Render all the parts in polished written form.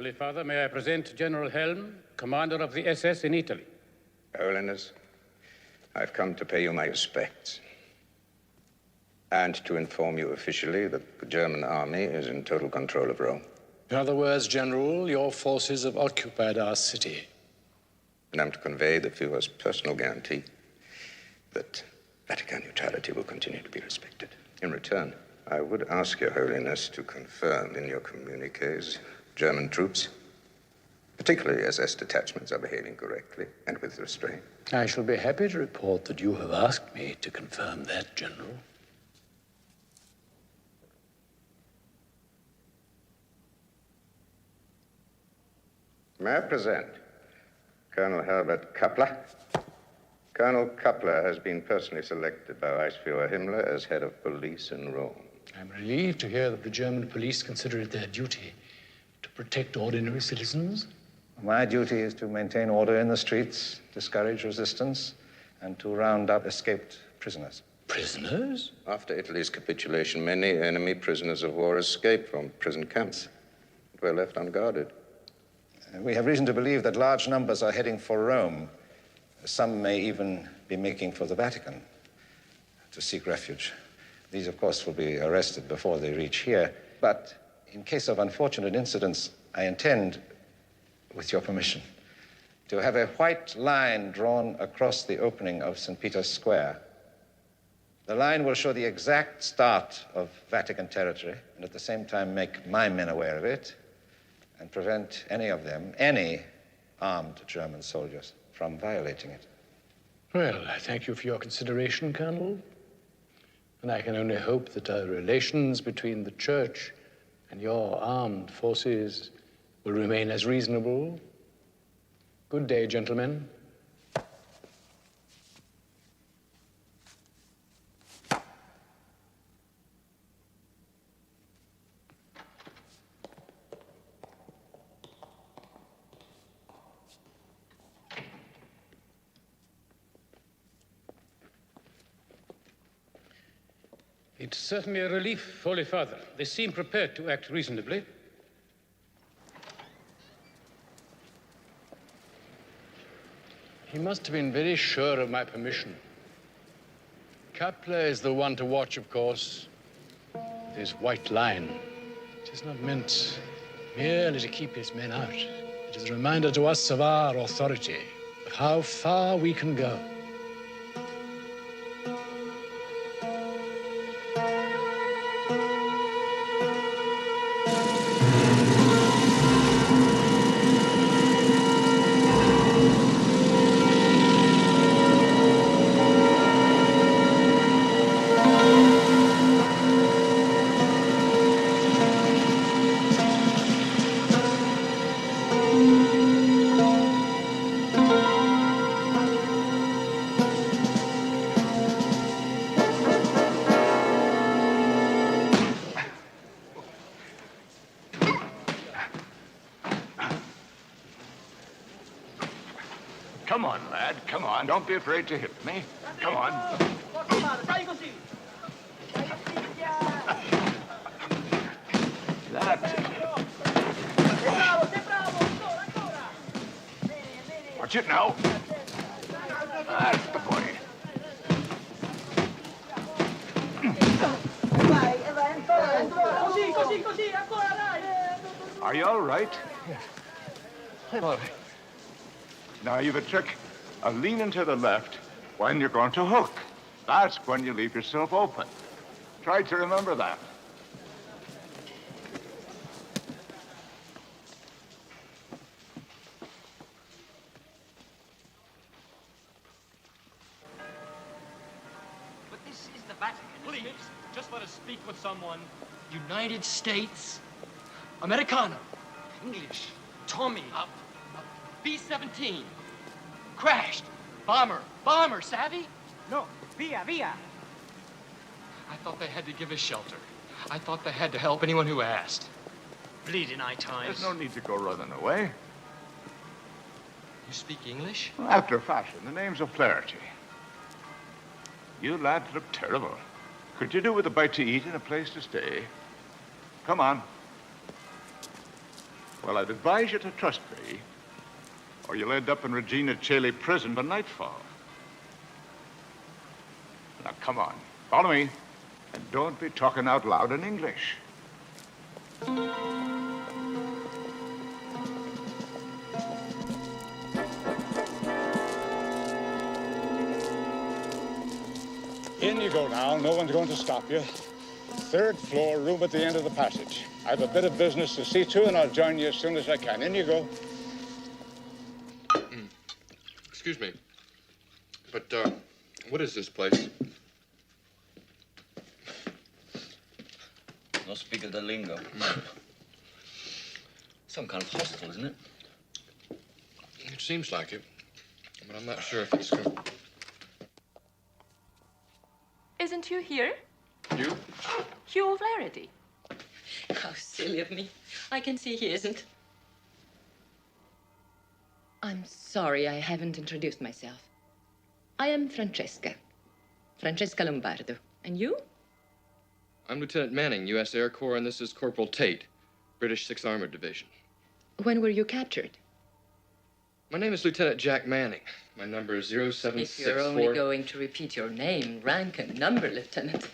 Holy Father, may I present General Helm, commander of the SS in Italy. Holiness, I've come to pay you my respects and to inform you officially that the German army is in total control of Rome. In other words, General, your forces have occupied our city. And I'm to convey the Führer's personal guarantee that Vatican neutrality will continue to be respected. In return, I would ask Your Holiness to confirm in your communiques German troops, particularly SS detachments, are behaving correctly and with restraint. I shall be happy to report that you have asked me to confirm that, General. May I present Colonel Herbert Kappler? Colonel Kappler has been personally selected by Reichsführer Himmler as head of police in Rome. I'm relieved to hear that the German police consider it their duty to protect ordinary citizens. My duty is to maintain order in the streets, discourage resistance, and to round up escaped prisoners. Prisoners? After Italy's capitulation, many enemy prisoners of war escaped from prison camps and were left unguarded. We have reason to believe that large numbers are heading for Rome. Some may even be making for the Vatican to seek refuge. These, of course, will be arrested before they reach here. But in case of unfortunate incidents, I intend, with your permission, to have a white line drawn across the opening of St. Peter's Square. The line will show the exact start of Vatican territory and at the same time make my men aware of it and prevent any of them, any armed German soldiers, from violating it. Well, I thank you for your consideration, Colonel. And I can only hope that our relations between the Church and your armed forces will remain as reasonable. Good day, gentlemen. It's certainly a relief, Holy Father. They seem prepared to act reasonably. He must have been very sure of my permission. Kappler is the one to watch, of course. This white line. It is not meant merely to keep his men out. It is a reminder to us of our authority, of how far we can go. Come on, lad. Come on. Don't be afraid to hit me. Come on. That's it. Watch it now. That's the boy. Are you all right? Yes. I'm all right. Now, you've a trick of leaning to the left when you're going to hook. That's when you leave yourself open. Try to remember that. But this is the Vatican. Please, just let us speak with someone. United States. Americano. English. Tommy. B-17. Crashed. Bomber, savvy? No, via. I thought they had to give us shelter. I thought they had to help anyone who asked. Bleeding eye times. There's no need to go running away. You speak English? After fashion, the name's O'Flaherty. You lads look terrible. Could you do with a bite to eat and a place to stay? Come on. Well, I'd advise you to trust me, or you'll end up in Regina Coeli prison by nightfall. Now, come on, follow me, and don't be talking out loud in English. In you go now. No one's going to stop you. 3rd floor, room at the end of the passage. I have a bit of business to see to, and I'll join you as soon as I can. In you go. Excuse me, but what is this place? No speak of the lingo. Some kind of hostel, isn't it? It seems like it, but I'm not sure if it's good. Isn't Hugh here? You? Hugh O'Flaherty. How silly of me. I can see he isn't. I'm sorry I haven't introduced myself. I am Francesca Lombardo. And you? I'm Lieutenant Manning, U.S. Air Corps, and this is Corporal Tate, British 6th Armored Division. When were you captured? My name is Lieutenant Jack Manning. My number is 0764... If you're only going to repeat your name, rank, and number, Lieutenant,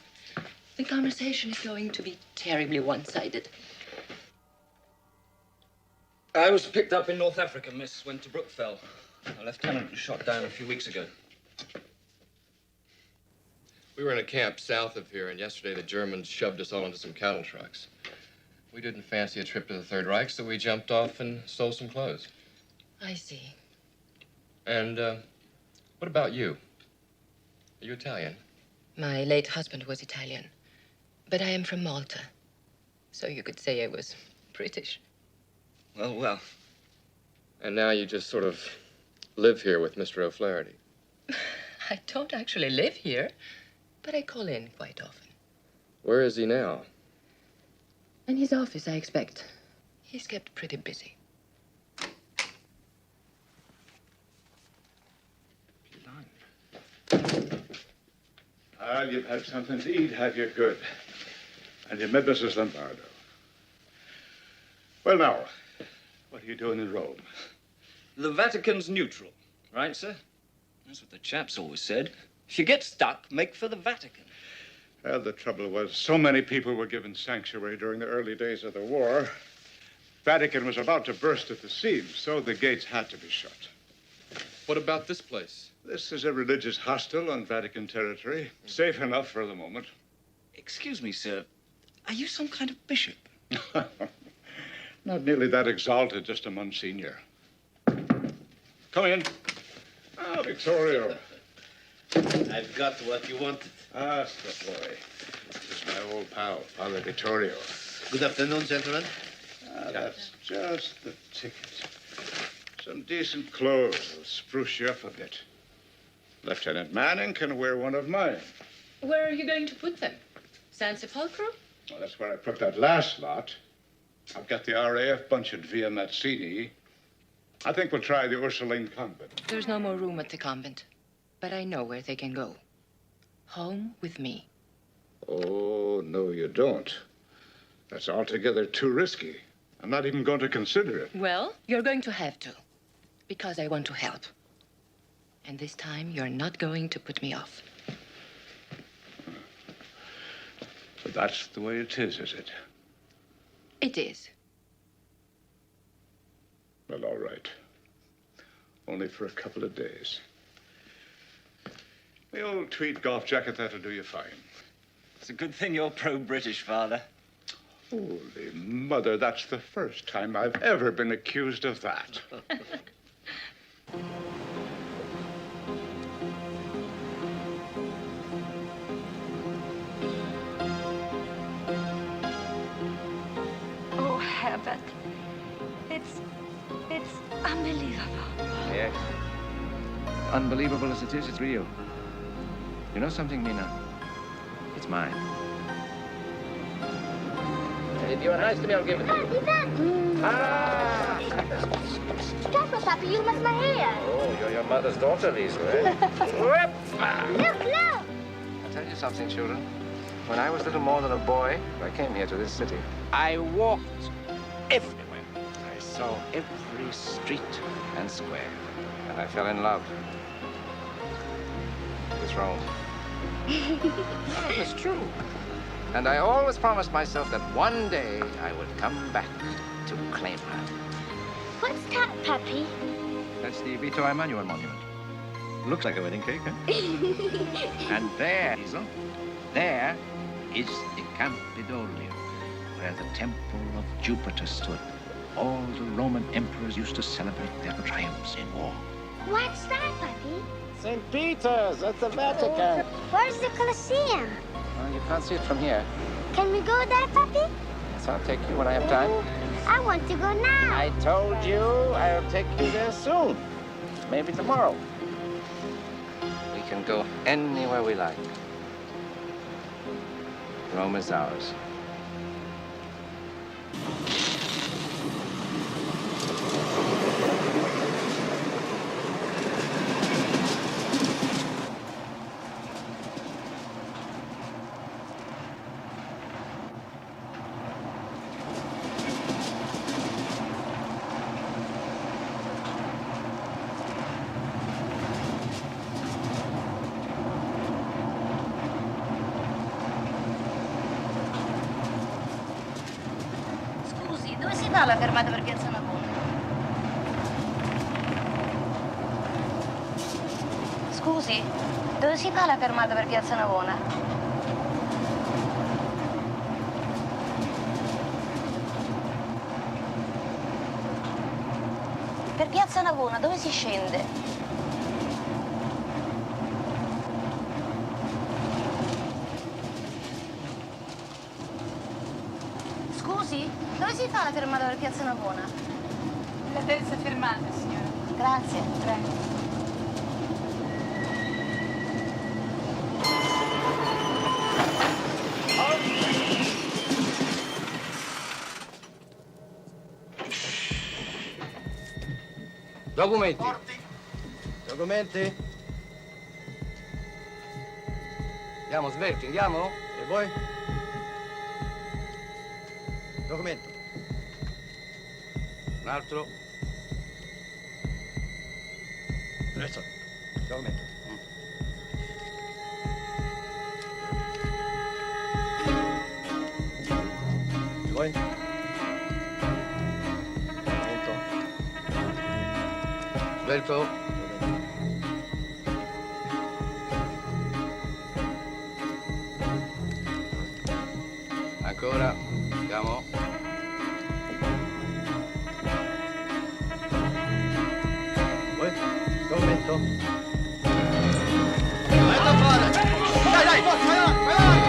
the conversation is going to be terribly one-sided. I was picked up in North Africa, miss. Went to Brookfell. A lieutenant was shot down a few weeks ago. We were in a camp south of here, and yesterday the Germans shoved us all into some cattle trucks. We didn't fancy a trip to the Third Reich, so we jumped off and stole some clothes. I see. And, what about you? Are you Italian? My late husband was Italian, but I am from Malta, so you could say I was British. Well, well. And now you just sort of live here with Mr. O'Flaherty. I don't actually live here, but I call in quite often. Where is he now? In his office, I expect. He's kept pretty busy. Well, you've had something to eat, have you? Good. And you met Mrs. Lombardo. Well, now, what are you doing in Rome? The Vatican's neutral, right, sir? That's what the chaps always said. If you get stuck, make for the Vatican. Well, the trouble was, so many people were given sanctuary during the early days of the war. Vatican was about to burst at the seams, so the gates had to be shut. What about this place? This is a religious hostel on Vatican territory. Safe enough for the moment. Excuse me, sir. Are you some kind of bishop? Not nearly that exalted, just a Monsignor. Come in. Ah, Vittorio. I've got what you wanted. Ah, step boy. This is my old pal, Father Vittorio. Good afternoon, gentlemen. Ah, that's just the ticket. Some decent clothes will spruce you up a bit. Lieutenant Manning can wear one of mine. Where are you going to put them? San Sepolcro? Well, that's where I put that last lot. I've got the RAF bunch at Via Mazzini. I think we'll try the Ursuline convent. There's no more room at the convent, but I know where they can go. Home with me. Oh, no, you don't. That's altogether too risky. I'm not even going to consider it. Well, you're going to have to, because I want to help. And this time, you're not going to put me off. So that's the way it is it? It is. Well, all right. Only for a couple of days. The old tweed golf jacket, that'll do you fine. It's a good thing you're pro-British, Father. Holy mother, that's the first time I've ever been accused of that. Oh, Herbert. It's unbelievable. Yes. Unbelievable as it is, it's real. You know something, Nina? It's mine. If you are nice to me, I'll give it to you. Stop it, Papa. You must my hair. Oh, you're your mother's daughter, Lisa, eh? Look. I'll tell you something, children. When I was little more than a boy, I came here to this city. I walked everywhere. I saw every street and square. And I fell in love with Rome. It's true. And I always promised myself that one day I would come back to claim her. What's that, Pappy? That's the Vito Emanuel monument. Looks like a wedding cake, huh? And there, Hazel, there is the Campidoglio, where the temple of Jupiter stood. All the Roman emperors used to celebrate their triumphs in war. What's that, Pappy? St. Peter's at the Vatican. Where's the Colosseum? Well, you can't see it from here. Can we go there, Pappy? Yes, I'll take you when I have time. I want to go now. I told you I'll take you there soon. Maybe tomorrow. We can go anywhere we like. Rome is ours. Dove si fa la fermata per Piazza Navona? Scusi, dove si fa la fermata per Piazza Navona? Per Piazza Navona, dove si scende? Dove si fa la fermata per Piazza Navona? La terza fermata, signora. Grazie, prego. Documenti. Documenti? Andiamo, svelti, andiamo? E voi? Documento. Un altro. Adesso. Documento. E voi? Documento. Svelto. Ancora. Andiamo. Voi? Documento. Metto fuori! Dai, dai, forza, vai avanti, vai avanti!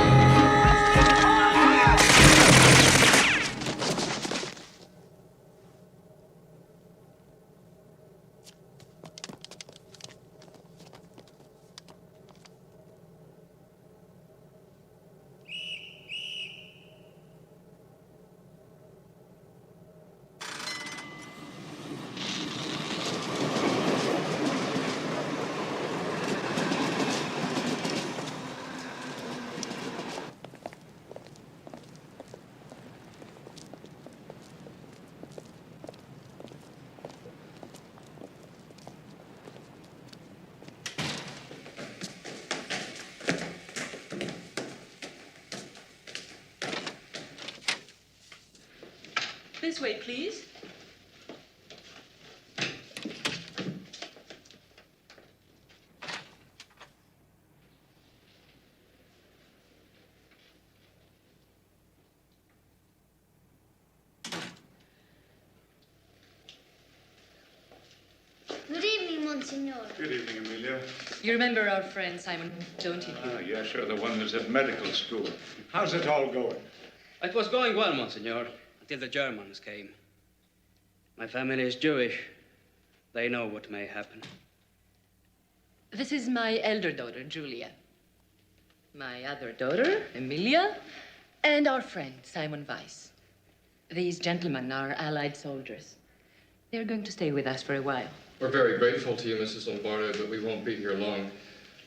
This way, please. Good evening, Monsignor. Good evening, Amelia. You remember our friend Simon, don't you? Ah, yeah, sure, the one that's at medical school. How's it all going? It was going well, Monsignor, until the Germans came. My family is Jewish. They know what may happen. This is my elder daughter, Julia. My other daughter, Emilia, and our friend, Simon Weiss. These gentlemen are Allied soldiers. They're going to stay with us for a while. We're very grateful to you, Mrs. Lombardo, but we won't be here long.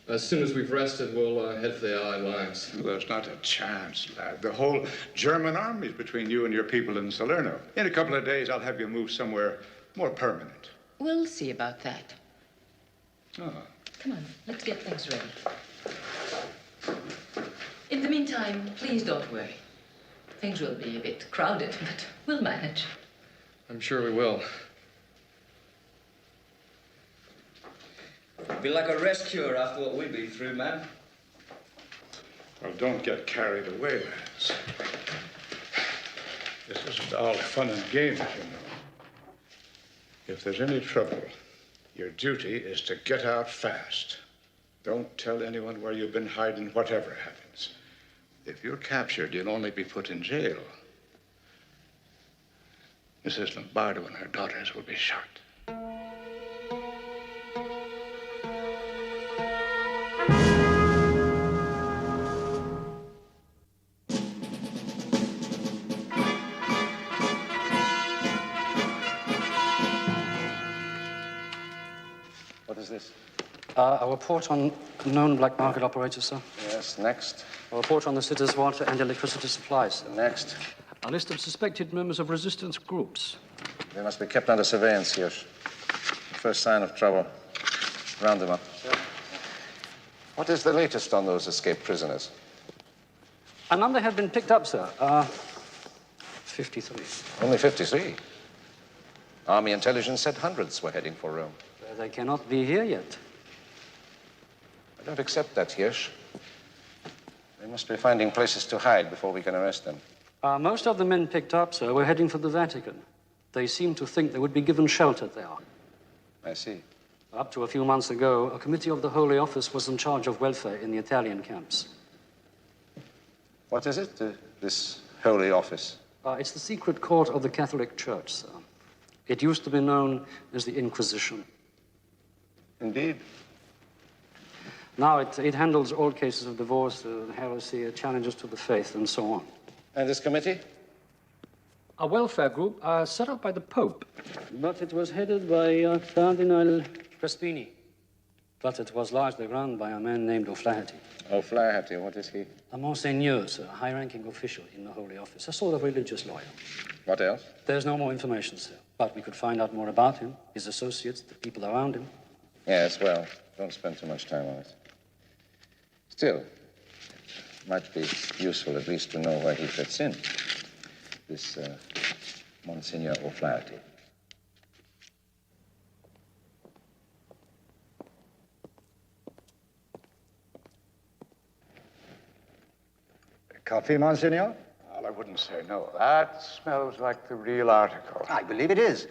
As soon as we've rested, we'll head for the Allied lines. There's not a chance, lad. The whole German army's between you and your people in Salerno. In a couple of days, I'll have you moved somewhere more permanent. We'll see about that. Oh. Come on, let's get things ready. In the meantime, please don't worry. Things will be a bit crowded, but we'll manage. I'm sure we will. It'll be like a rescuer after what we've been through, man. Well, don't get carried away, lads. This isn't all fun and games, you know. If there's any trouble, your duty is to get out fast. Don't tell anyone where you've been hiding, whatever happens. If you're captured, you'll only be put in jail. Mrs. Lombardo and her daughters will be shot. What is this? A report on known black market operators, sir. Yes, next. A report on the city's water and electricity supplies, sir. Next. A list of suspected members of resistance groups. They must be kept under surveillance here. First sign of trouble. Round them up. Sir. What is the latest on those escaped prisoners? A number had been picked up, sir. 53. Only 53? Army intelligence said hundreds were heading for Rome. They cannot be here yet. I don't accept that, Hirsch. They must be finding places to hide before we can arrest them. Most of the men picked up, sir, were heading for the Vatican. They seemed to think they would be given shelter there. I see. Up to a few months ago, a committee of the Holy Office was in charge of welfare in the Italian camps. What is it, this Holy Office? It's the secret court of the Catholic Church, sir. It used to be known as the Inquisition. Indeed. Now it handles all cases of divorce, heresy, challenges to the faith, and so on. And this committee? A welfare group set up by the Pope. But it was headed by Cardinal Crespini. But it was largely run by a man named O'Flaherty. O'Flaherty, what is he? A Monsignor, sir, a high-ranking official in the Holy Office, a sort of religious lawyer. What else? There's no more information, sir. But we could find out more about him, his associates, the people around him. Yes, well, don't spend too much time on it. Still, it might be useful at least to know where he fits in. This Monsignor O'Flaherty. Coffee, Monsignor? Well, I wouldn't say no. That smells like the real article. I believe it is.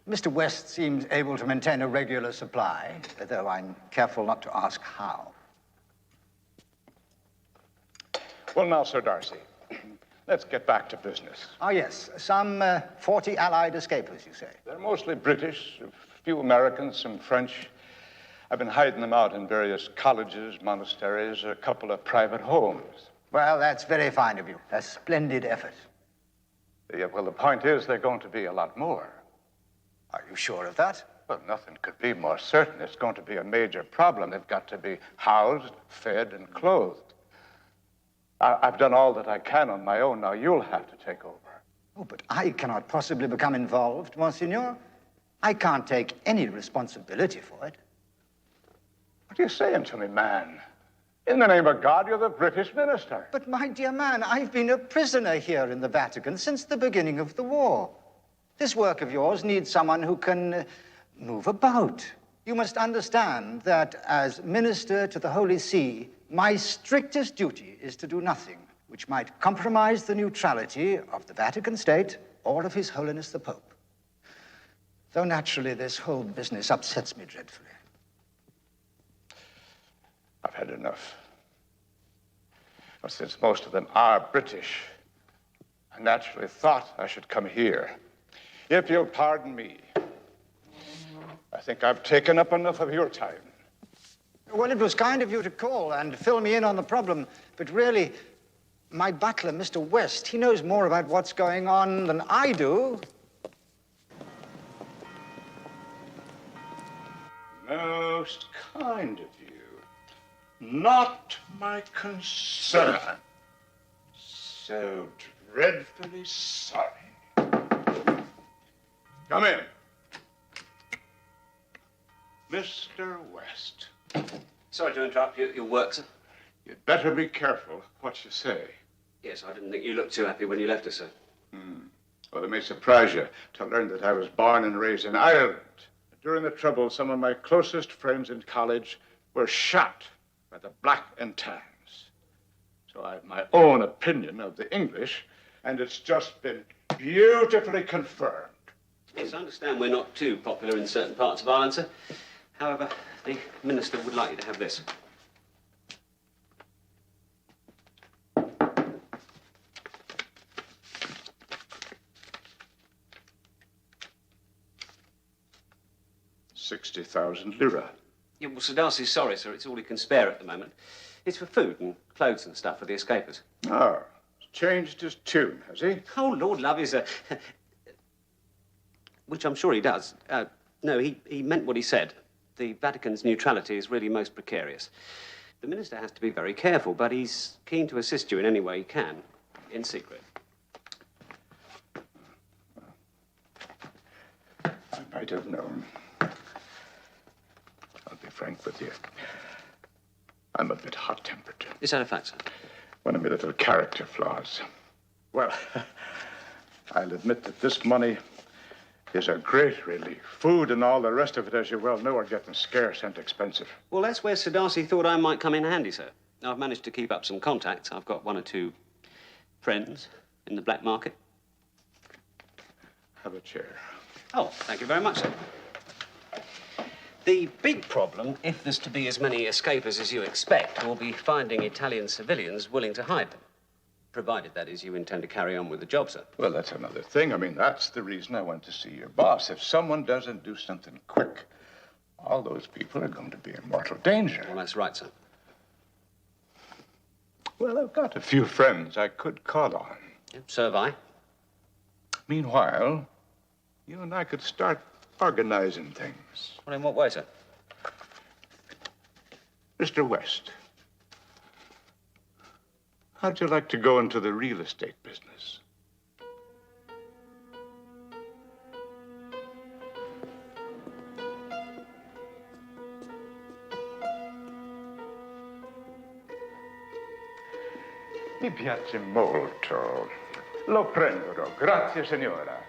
Mr. West seems able to maintain a regular supply, though I'm careful not to ask how. Well, now, Sir Darcy, let's get back to business. Ah, yes. Some 40 Allied escapers, you say? They're mostly British, a few Americans, some French. I've been hiding them out in various colleges, monasteries, a couple of private homes. Well, that's very fine of you. A splendid effort. Yeah, well, the point is they're going to be a lot more. Are you sure of that? Well, nothing could be more certain. It's going to be a major problem. They've got to be housed, fed, and clothed. I've done all that I can on my own. Now you'll have to take over. Oh, but I cannot possibly become involved, Monsignor. I can't take any responsibility for it. What are you saying to me, man? In the name of God, you're the British minister. But, my dear man, I've been a prisoner here in the Vatican since the beginning of the war. This work of yours needs someone who can move about. You must understand that as minister to the Holy See, my strictest duty is to do nothing which might compromise the neutrality of the Vatican State or of His Holiness the Pope. Though naturally this whole business upsets me dreadfully. I've had enough. Well, since most of them are British, I naturally thought I should come here. If you'll pardon me, I think I've taken up enough of your time. Well, it was kind of you to call and fill me in on the problem, but really, my butler, Mr. West, he knows more about what's going on than I do. Most kind of you. Not my concern. So dreadfully sorry. Come in. Mr. West. Sorry to interrupt your work, sir. You'd better be careful what you say. Yes, I didn't think you looked too happy when you left us, sir. Well, it may surprise you to learn that I was born and raised in Ireland. During the Troubles, some of my closest friends in college were shot by the Black and Tans. So I have my own opinion of the English, and it's just been beautifully confirmed. Yes, I understand we're not too popular in certain parts of Ireland, sir. However, the minister would like you to have this. £60,000. Yeah, well, Sir Darcy's sorry, sir. It's all he can spare at the moment. It's for food and clothes and stuff for the escapers. Oh, changed his tune, has he? Oh, Lord love you, sir. Which I'm sure he does. No, he meant what he said. The Vatican's neutrality is really most precarious. The minister has to be very careful, but he's keen to assist you in any way he can, in secret. I might have known. I'll be frank with you. I'm a bit hot-tempered. Is that a fact, sir? One of my little character flaws. Well, I'll admit that this money is a great relief. Food and all the rest of it, as you well know, are getting scarce and expensive. Well, that's where Sir Darcy thought I might come in handy, sir. I've managed to keep up some contacts. I've got one or two friends in the black market. Have a chair. Oh, thank you very much, sir. The big problem, if there's to be as many escapers as you expect, will be finding Italian civilians willing to hide them. Provided, that is, you intend to carry on with the job, sir. Well, that's another thing. I mean, that's the reason I went to see your boss. If someone doesn't do something quick, all those people are going to be in mortal danger. Well, that's right, sir. Well, I've got a few friends I could call on. Yeah, so have I. Meanwhile, you and I could start organizing things. Well, in what way, sir? Mr. West, how'd you like to go into the real estate business? Mi piace molto. Lo prenderò. Grazie, signora.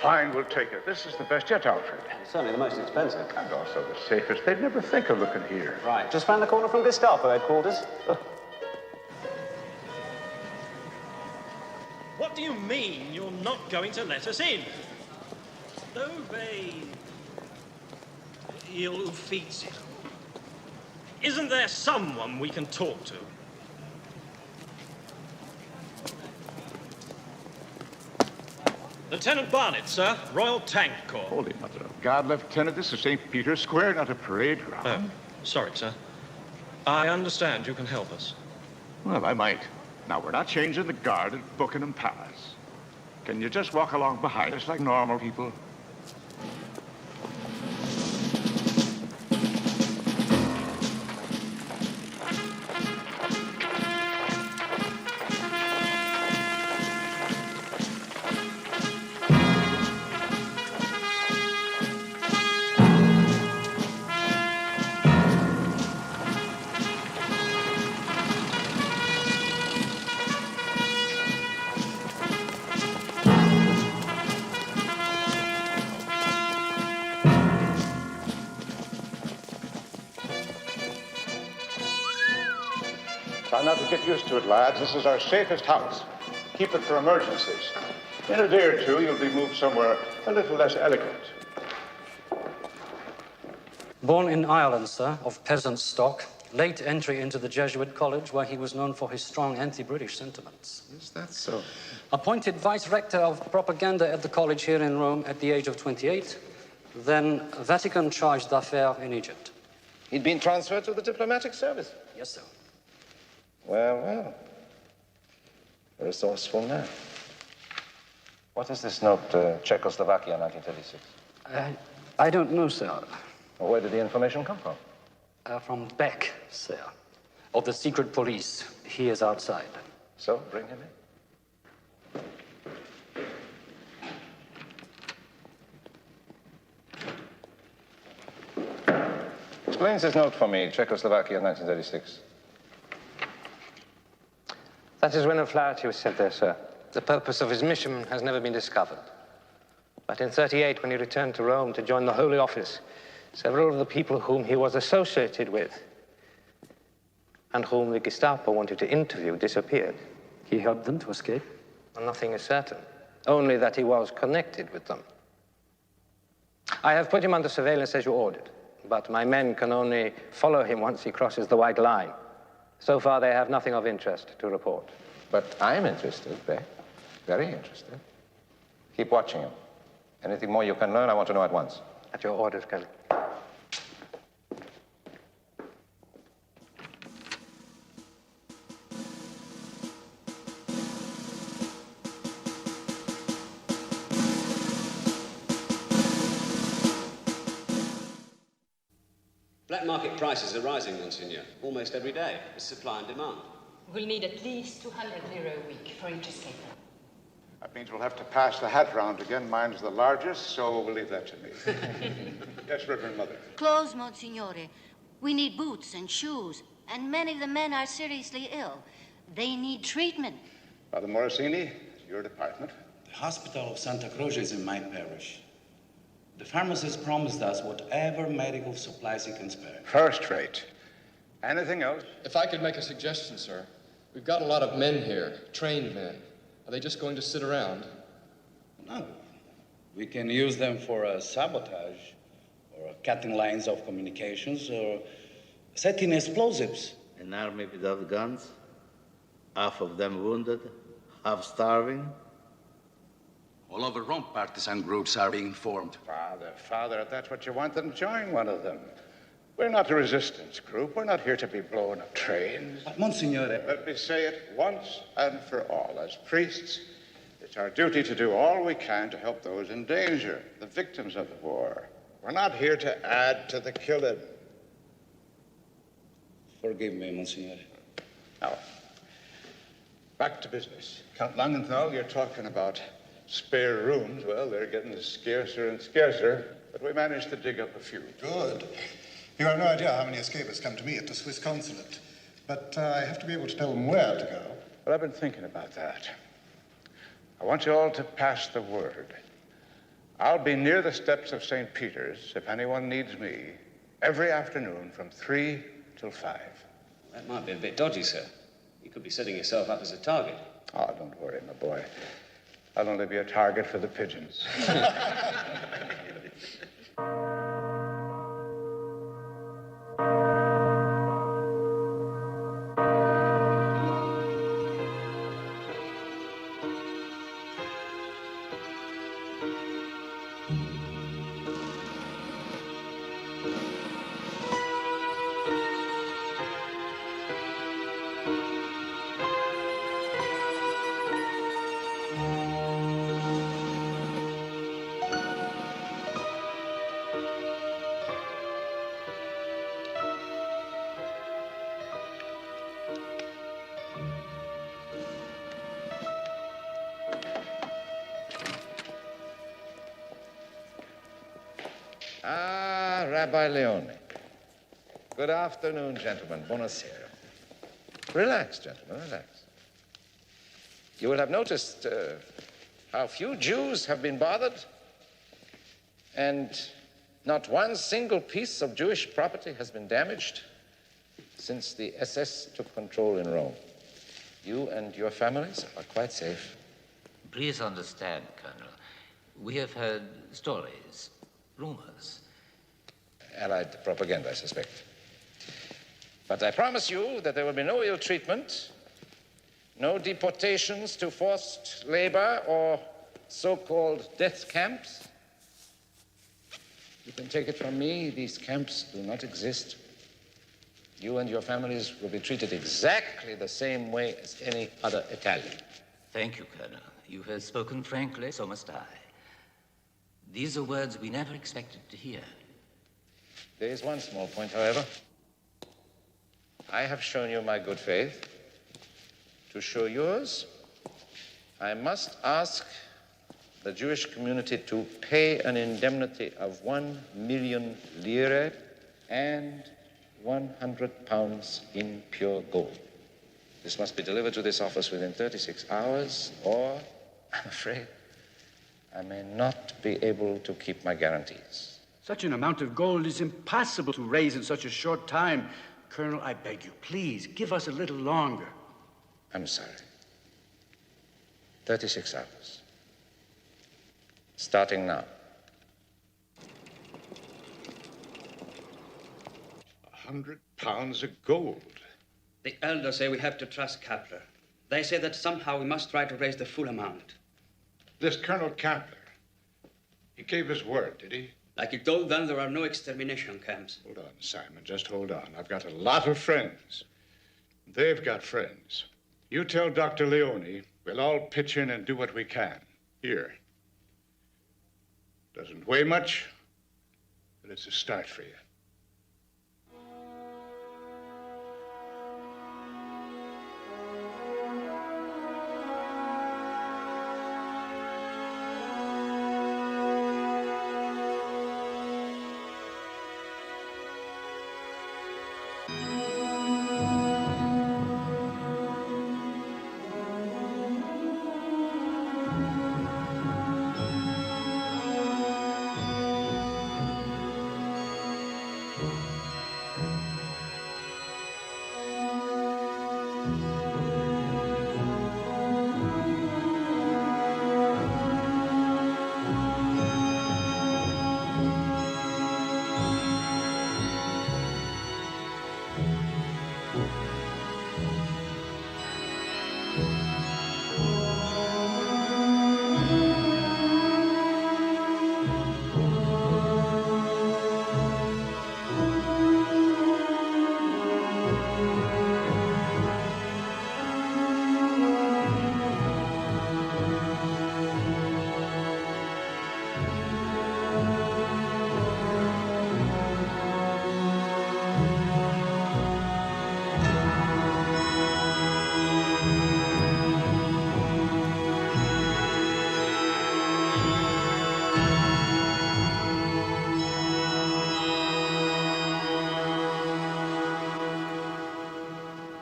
Fine, we'll take it. This is the best yet, Alfred. It's certainly the most expensive. And also the safest. They'd never think of looking here. Right, just round the corner from Gestapo headquarters. What do you mean you're not going to let us in? Dove il ufficio? Isn't there someone we can talk to? Lieutenant Barnett, sir. Royal Tank Corps. Holy Mother of God, Lieutenant, this is St. Peter's Square, not a parade ground. Sorry, sir. I understand you can help us. Well, I might. Now, we're not changing the guard at Buckingham Palace. Can you just walk along behind us like normal people? Try not to get used to it, lads. This is our safest house. Keep it for emergencies. In a day or two, you'll be moved somewhere a little less elegant. Born in Ireland, sir, of peasant stock, late entry into the Jesuit college, where he was known for his strong anti-British sentiments. Is that so? Appointed vice-rector of propaganda at the college here in Rome at the age of 28, then Vatican charge d'affaires in Egypt. He'd been transferred to the diplomatic service. Yes, sir. Well, well. A resourceful man. What is this note, Czechoslovakia, 1936? I don't know, sir. Well, where did the information come from? From Beck, sir. Of the secret police. He is outside. So, bring him in. Explains this note for me, Czechoslovakia, 1936. That is when O'Flaherty was sent there, sir. The purpose of his mission has never been discovered. But in '38, when he returned to Rome to join the Holy Office, several of the people whom he was associated with and whom the Gestapo wanted to interview disappeared. He helped them to escape? Well, nothing is certain. Only that he was connected with them. I have put him under surveillance as you ordered, but my men can only follow him once he crosses the white line. So far, they have nothing of interest to report. But I'm interested, Beck. Very interested. Keep watching him. Anything more you can learn, I want to know at once. At your orders, Colonel. Black market prices are rising, Monsignor, almost every day. It's supply and demand. We'll need at least 200 lira a week for each escaper. That means we'll have to pass the hat round again. Mine's the largest, so we'll leave that to me. Yes, Reverend Mother. Clothes, Monsignore. We need boots and shoes, and many of the men are seriously ill. They need treatment. Father Morosini, your department. The hospital of Santa Croce is in my parish. The pharmacist promised us whatever medical supplies he can spare. First rate. Anything else? If I could make a suggestion, sir. We've got a lot of men here, trained men. Are they just going to sit around? No. We can use them for sabotage, or cutting lines of communications, or setting explosives. An army without guns, half of them wounded, half starving. All over Rome, partisan groups are being formed. Father, if that's what you want, then join one of them. We're not a resistance group. We're not here to be blowing up trains. But, Monsignore... Let me say it once and for all. As priests, it's our duty to do all we can to help those in danger, the victims of the war. We're not here to add to the killing. Forgive me, Monsignore. Now, back to business. Count Langenthal, you're talking about spare rooms. Well, they're getting scarcer and scarcer, but we managed to dig up a few. Good. You have no idea how many escapers come to me at the Swiss consulate, but I have to be able to tell them where to go. Well, I've been thinking about that. I want you all to pass the word. I'll be near the steps of St. Peter's if anyone needs me, every afternoon from 3 till 5. That might be a bit dodgy, sir. You could be setting yourself up as a target. Oh, don't worry, my boy. I'll only be a target for the pigeons. Rabbi Leone. Good afternoon, gentlemen. Buonasera. Relax, gentlemen, relax. You will have noticed how few Jews have been bothered, and not one single piece of Jewish property has been damaged since the SS took control in Rome. You and your families are quite safe. Please understand, Colonel. We have heard stories, rumors. Allied propaganda, I suspect. But I promise you that there will be no ill treatment, no deportations to forced labor or so-called death camps. You can take it from me, these camps do not exist. You and your families will be treated exactly the same way as any other Italian. Thank you, Colonel. You have spoken frankly, so must I. These are words we never expected to hear. There is one small point, however. I have shown you my good faith. To show yours, I must ask the Jewish community to pay an indemnity of 1 million lire and 100 pounds in pure gold. This must be delivered to this office within 36 hours, or, I'm afraid, I may not be able to keep my guarantees. Such an amount of gold is impossible to raise in such a short time. Colonel, I beg you, please, give us a little longer. I'm sorry. 36 hours. Starting now. 100 pounds of gold. The elders say we have to trust Kapler. They say that somehow we must try to raise the full amount. This Colonel Kapler, he gave his word, did he? Like he told them, there are no extermination camps. Hold on, Simon, just hold on. I've got a lot of friends. They've got friends. You tell Dr. Leone we'll all pitch in and do what we can. Here. Doesn't weigh much, but it's a start for you.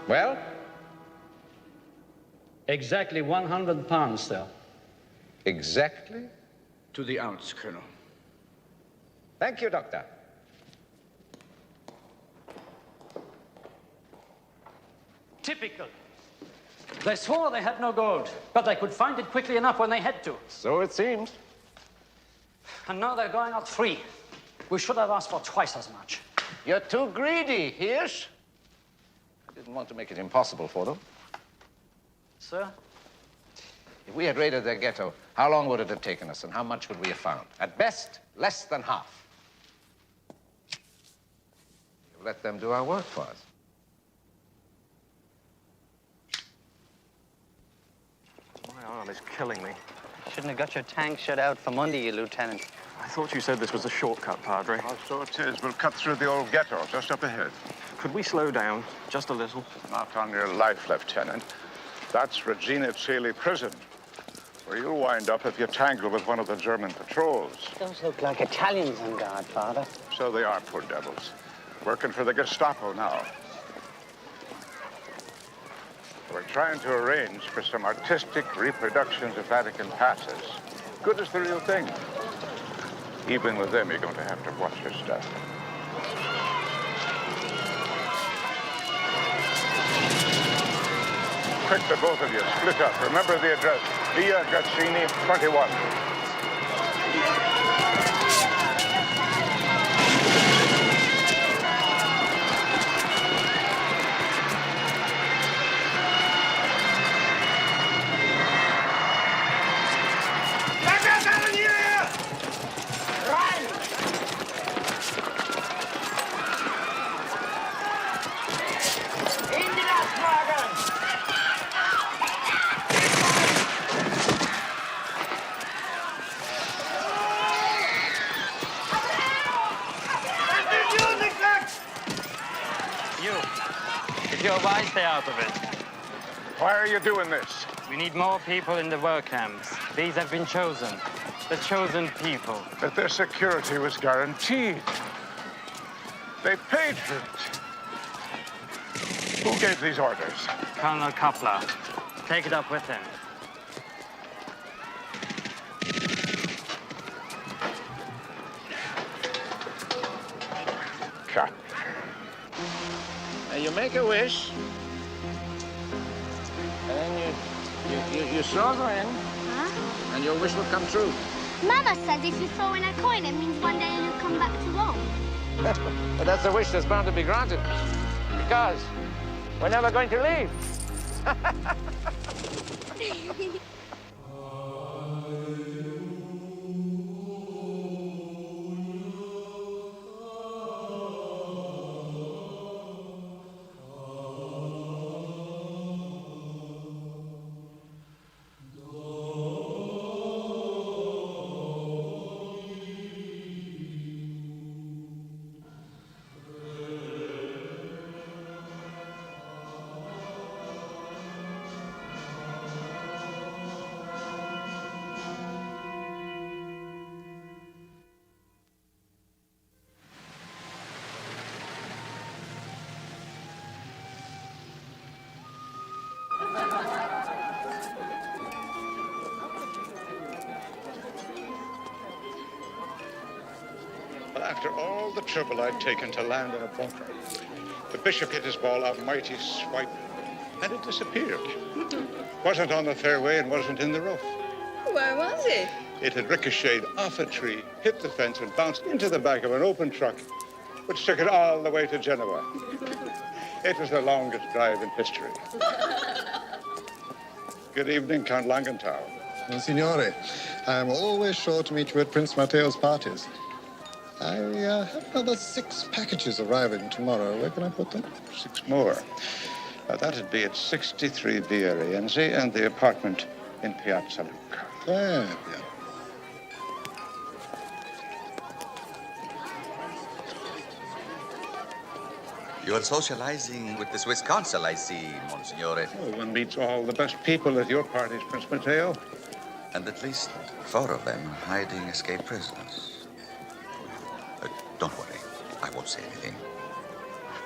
Well? Exactly 100 pounds, sir. Exactly? To the ounce, Colonel. Thank you, Doctor. Typical. They swore they had no gold, but they could find it quickly enough when they had to. So it seems. And now they're going out free. We should have asked for twice as much. You're too greedy, Hirsch. I didn't want to make it impossible for them. Sir? If we had raided their ghetto, how long would it have taken us, and how much would we have found? At best, less than half. We've let them do our work for us. My arm is killing me. Shouldn't have got your tank shut out from under you, Lieutenant. I thought you said this was a shortcut, Padre. Oh, so it is. We'll cut through the old ghetto, just up ahead. Could we slow down, just a little? Not on your life, Lieutenant. That's Regina Coeli Prison, where you'll wind up if you tangle with one of the German patrols. Those look like Italians on guard, Father. So they are, poor devils. Working for the Gestapo now. We're trying to arrange for some artistic reproductions of Vatican passes. Good as the real thing. Even with them, you're going to have to watch your step. Quick, the both of you, split up. Remember the address, Via Gazzini, 21. Monsieur Weiss stay out of it. Why are you doing this? We need more people in the work camps. These have been chosen. The chosen people. That their security was guaranteed. They paid for it. Who gave these orders? Colonel Kappler. Take it up with him. Cut. You make a wish, and then you throw her in, and your wish will come true. Mama says if you throw in a coin, it means one day you'll come back to Rome. But that's a wish that's bound to be granted, because we're never going to leave. After all the trouble I'd taken to land in a bunker, the bishop hit his ball a mighty swipe, and it disappeared. Wasn't on the fairway and wasn't in the rough. Where was it? It had ricocheted off a tree, hit the fence, and bounced into the back of an open truck, which took it all the way to Genoa. It was the longest drive in history. Good evening, Count Langenthal. Monsignore, I am always sure to meet you at Prince Matteo's parties. I have another 6 packages arriving tomorrow. Where can I put them? 6 more. That'd be at 63 Via Rienzi and the apartment in Piazza Lucca. Yeah. You're socializing with the Swiss consul, I see, Monsignore. Oh, one meets all the best people at your parties, Prince Matteo. And at least 4 of them are hiding escaped prisoners. Don't worry. I won't say anything.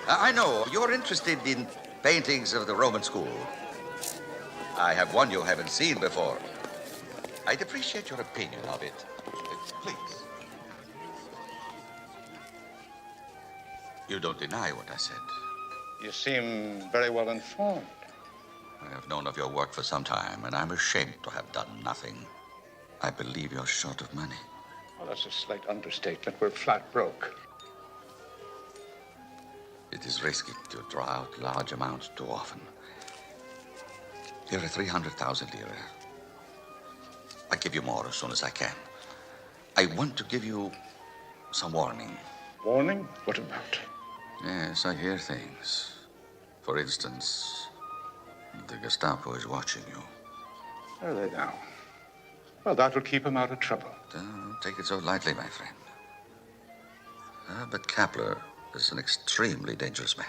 I know you're interested in paintings of the Roman school. I have one you haven't seen before. I'd appreciate your opinion of it. Please. You don't deny what I said. You seem very well informed. I have known of your work for some time, and I'm ashamed to have done nothing. I believe you're short of money. Well, that's a slight understatement. We're flat broke. It is risky to draw out large amounts too often. Here are 300,000 lira. I'll give you more as soon as I can. I want to give you some warning. Warning? What about? Yes, I hear things. For instance, the Gestapo is watching you. Are they now? Well, that'll keep him out of trouble. Don't take it so lightly, my friend. But Kappler is an extremely dangerous man.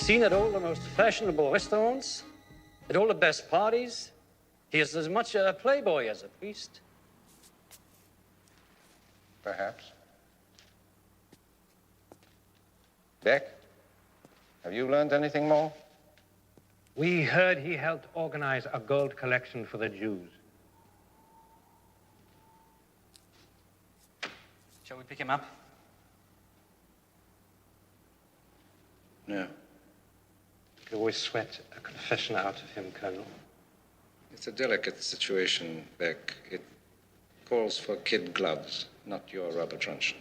seen at all the most fashionable restaurants, at all the best parties. He is as much a playboy as a priest. Perhaps. Beck, have you learned anything more? We heard he helped organize a gold collection for the Jews. Shall we pick him up? No. You could always sweat a confession out of him, Colonel. It's a delicate situation, Beck. It calls for kid gloves, not your rubber truncheon.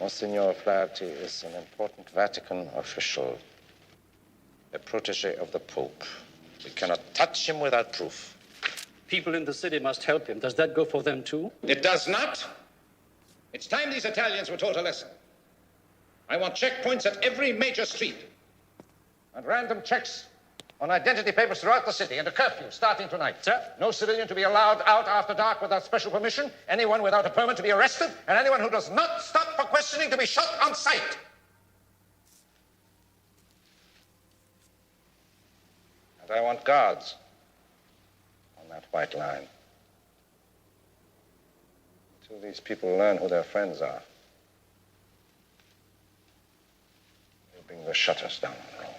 Monsignor O'Flaherty is an important Vatican official, a protege of the Pope. We cannot touch him without proof. People in the city must help him. Does that go for them too? It does not. It's time these Italians were taught a lesson. I want checkpoints at every major street. And random checks on identity papers throughout the city, and a curfew starting tonight. Sir? No civilian to be allowed out after dark without special permission, anyone without a permit to be arrested, and anyone who does not stop for questioning to be shot on sight. And I want guards on that white line. Until these people learn who their friends are, they'll bring the shutters down on Rome.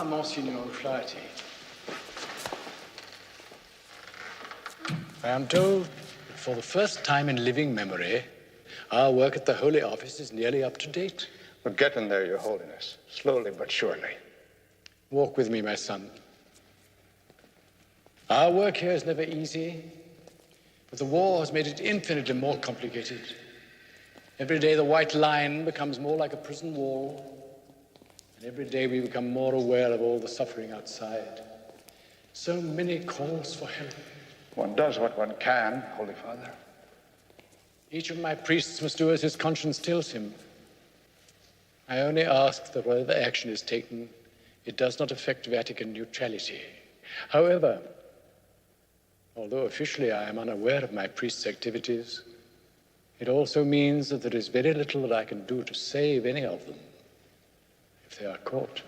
Monsignor O'Flaherty. I am told that for the first time in living memory, our work at the Holy Office is nearly up to date. We're getting there, Your Holiness. Slowly but surely. Walk with me, my son. Our work here is never easy, but the war has made it infinitely more complicated. Every day the white line becomes more like a prison wall, and every day we become more aware of all the suffering outside. So many calls for help. One does what one can, Holy Father. Each of my priests must do as his conscience tells him. I only ask that whatever action is taken, it does not affect Vatican neutrality. However, although officially I am unaware of my priest's activities, it also means that there is very little that I can do to save any of them if they are caught.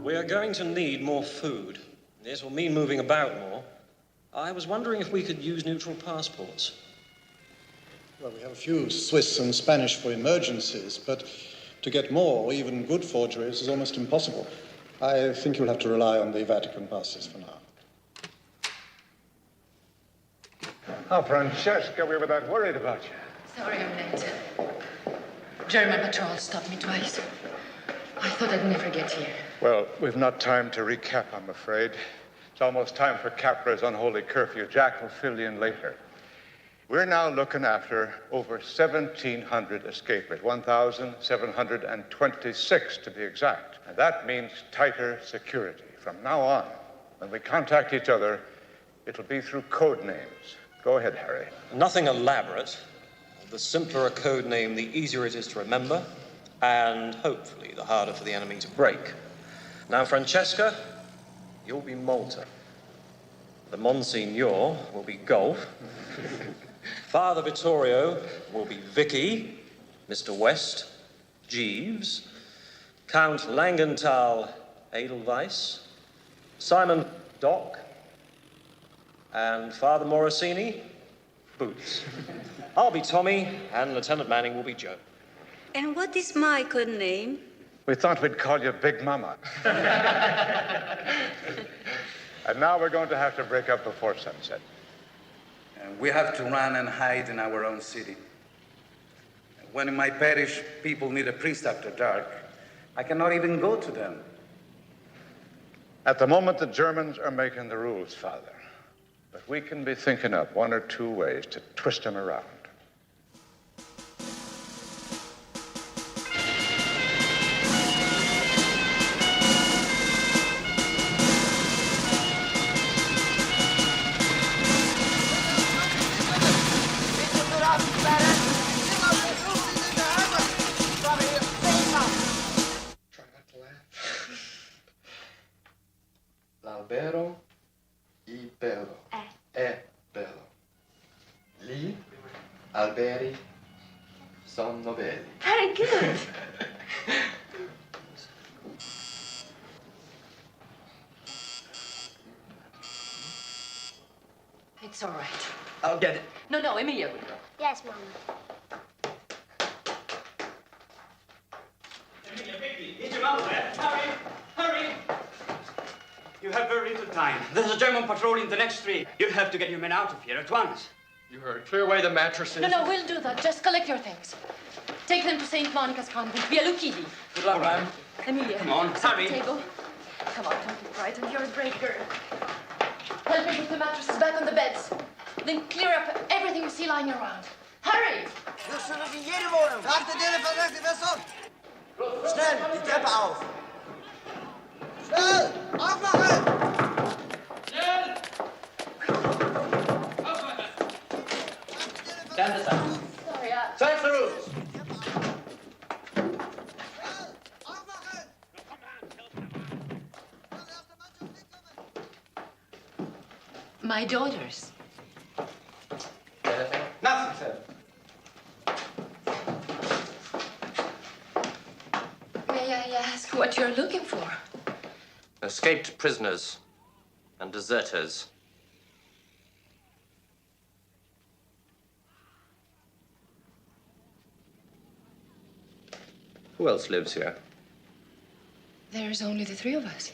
We are going to need more food. This will mean moving about more. I was wondering if we could use neutral passports. Well, we have a few Swiss and Spanish for emergencies, but to get more, even good forgeries, is almost impossible. I think you'll have to rely on the Vatican passes for now. Oh, Francesca, we were that worried about you. Sorry I'm late. German patrol stopped me twice. I thought I'd never get here. Well, we've not time to recap, I'm afraid. It's almost time for Capra's unholy curfew. Jack will fill you in later. We're now looking after over 1,700 escapers, 1,726 to be exact. And that means tighter security. From now on, when we contact each other, it'll be through code names. Go ahead, Harry. Nothing elaborate. The simpler a code name, the easier it is to remember, and hopefully the harder for the enemy to break. Now, Francesca, you'll be Malta. The Monsignor will be Golf. Father Vittorio will be Vicky. Mr. West, Jeeves. Count Langenthal, Edelweiss. Simon, Doc. And Father Morosini, Boots. I'll be Tommy, and Lieutenant Manning will be Joe. And what is my code name? We thought we'd call you Big Mama. And now we're going to have to break up before sunset. And we have to run and hide in our own city. When in my parish people need a priest after dark, I cannot even go to them. At the moment, the Germans are making the rules, Father. But we can be thinking up one or two ways to twist them around. L'albero I bello. È bello. Gli alberi sono belli. Very good. It's all right. I'll get it. No, Emilia will go. Yes, Mama. Emilia, baby, need your mouth there. Hurry, hurry. You have very little time. There's a German patrol in the next street. You have to get your men out of here at once. You heard. Clear away the mattresses. No, we'll do that. Just collect your things. Take them to St. Monica's convent, via Lucchini. Good luck, ma'am. Emilia. Come on, hurry. Table. Come on, don't be frightened. You're a brave girl. Help me put the mattresses back on the beds. Then clear up everything you see lying around. Hurry! Wir sind in jede Wohnung. Nach der Delle verdeckt Person. Schnell, die Treppe auf. Schnell, aufmachen! Schnell! Aufmachen! Stand aside. Sorry, Search the rooms. My daughters. Nothing, sir. May I ask what you're looking for? Escaped prisoners and deserters. Who else lives here? There's only the three of us.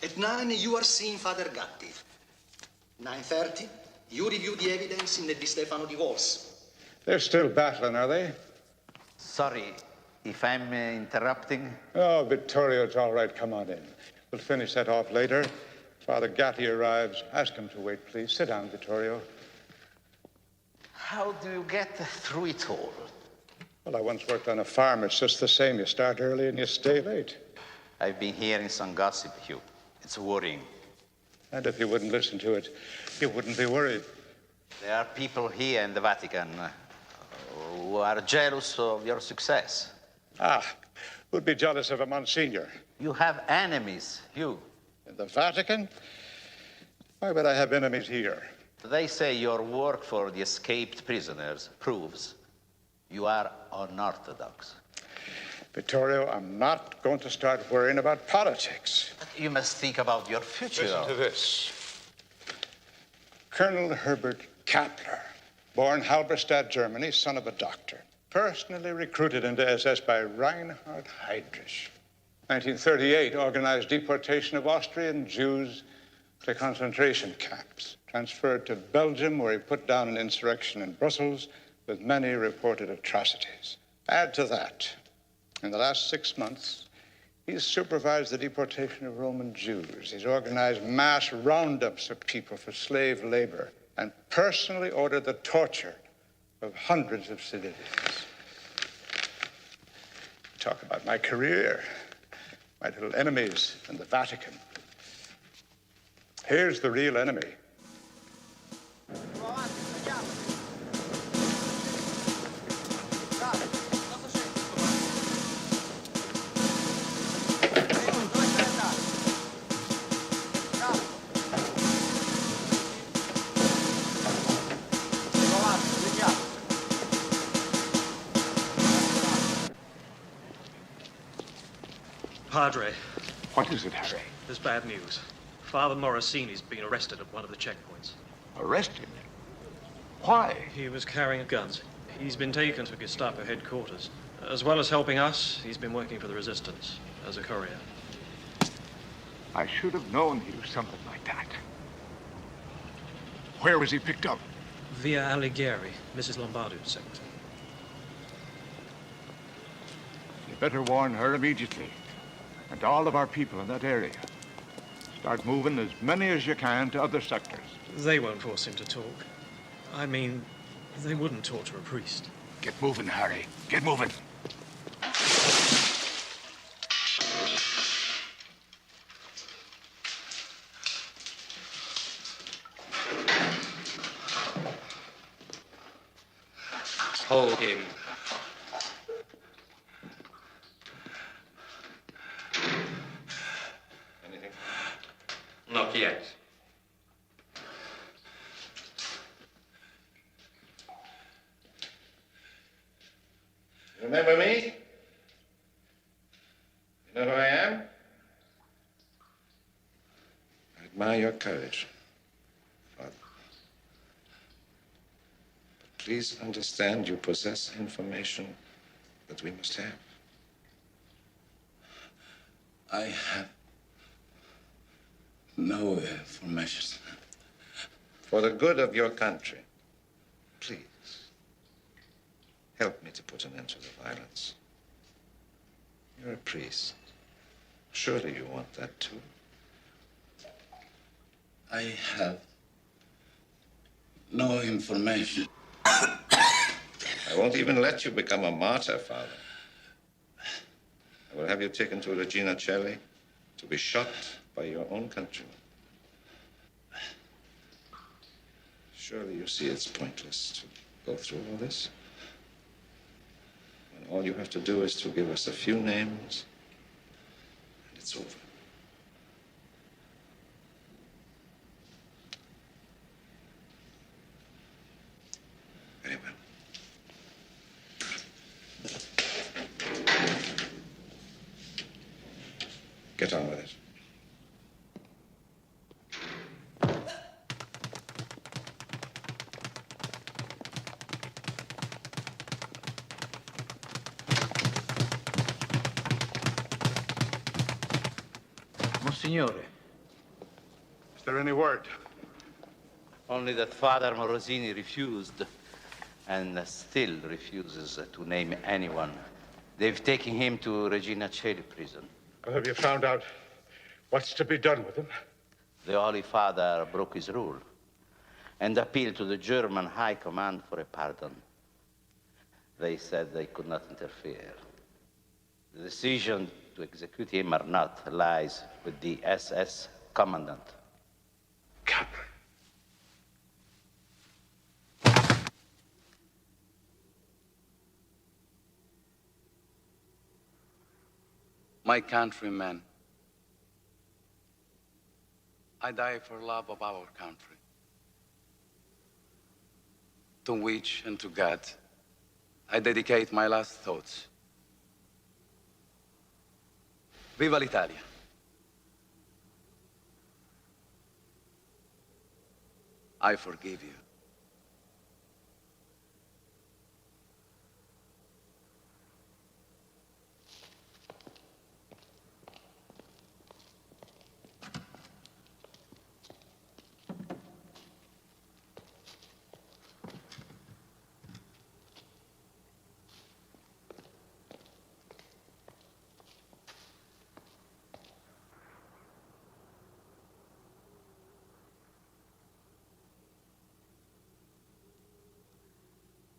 At 9, you are seeing Father Gatti. 9:30, you review the evidence in the Di Stefano divorce. They're still battling, are they? Sorry if I'm interrupting. Oh, Vittorio, it's all right. Come on in. We'll finish that off later. Father Gatti arrives. Ask him to wait, please. Sit down, Vittorio. How do you get through it all? Well, I once worked on a farm. It's just the same. You start early and you stay late. I've been hearing some gossip, Hugh. It's worrying. And if you wouldn't listen to it, you wouldn't be worried. There are people here in the Vatican are jealous of your success. Ah, who'd be jealous of a Monsignor? You have enemies, Hugh. In the Vatican? Why would I have enemies here? They say your work for the escaped prisoners proves you are unorthodox. Vittorio, I'm not going to start worrying about politics. You must think about your future. Listen to this. Colonel Herbert Kappler, born Halberstadt, Germany, son of a doctor, personally recruited into SS by Reinhard Heydrich. 1938, organized deportation of Austrian Jews to concentration camps. Transferred to Belgium, where he put down an insurrection in Brussels with many reported atrocities. Add to that, in the last 6 months, he's supervised the deportation of Roman Jews. He's organized mass roundups of people for slave labor and personally ordered the torture of hundreds of civilians. Talk about my career, my little enemies in the Vatican. Here's the real enemy. Padre. What is it, Harry? There's bad news. Father Morosini's been arrested at one of the checkpoints. Arrested? Why? He was carrying guns. He's been taken to Gestapo headquarters. As well as helping us, he's been working for the resistance as a courier. I should have known he was something like that. Where was he picked up? Via Alighieri, Mrs. Lombardo's secretary. You better warn her immediately. And all of our people in that area. Start moving as many as you can to other sectors. They won't force him to talk. I mean, they wouldn't torture a priest. Get moving, Harry. Get moving. Hold him. Anything? Not yet. Remember me? You know who I am? I admire your courage, Father. But please understand you possess information that we must have. I have no information. For the good of your country, please, help me to put an end to the violence. You're a priest. Surely you want that too. I have no information. I won't even let you become a martyr, Father. I will have you taken to Regina Coeli to be shot by your own countrymen. Surely you see it's pointless to go through all this. When all you have to do is to give us a few names, and it's over. Very well. Get on with it. Monsignore. Is there any word? Only that Father Morosini refused, and still refuses to name anyone. They've taken him to Regina Coeli prison. Well, have you found out what's to be done with him? The Holy Father broke his rule and appealed to the German High Command for a pardon. They said they could not interfere. The decision to execute him or not lies with the SS commandant. Captain. my countrymen. I die for love of our country, to which and to God I dedicate my last thoughts. Viva l'Italia! I forgive you.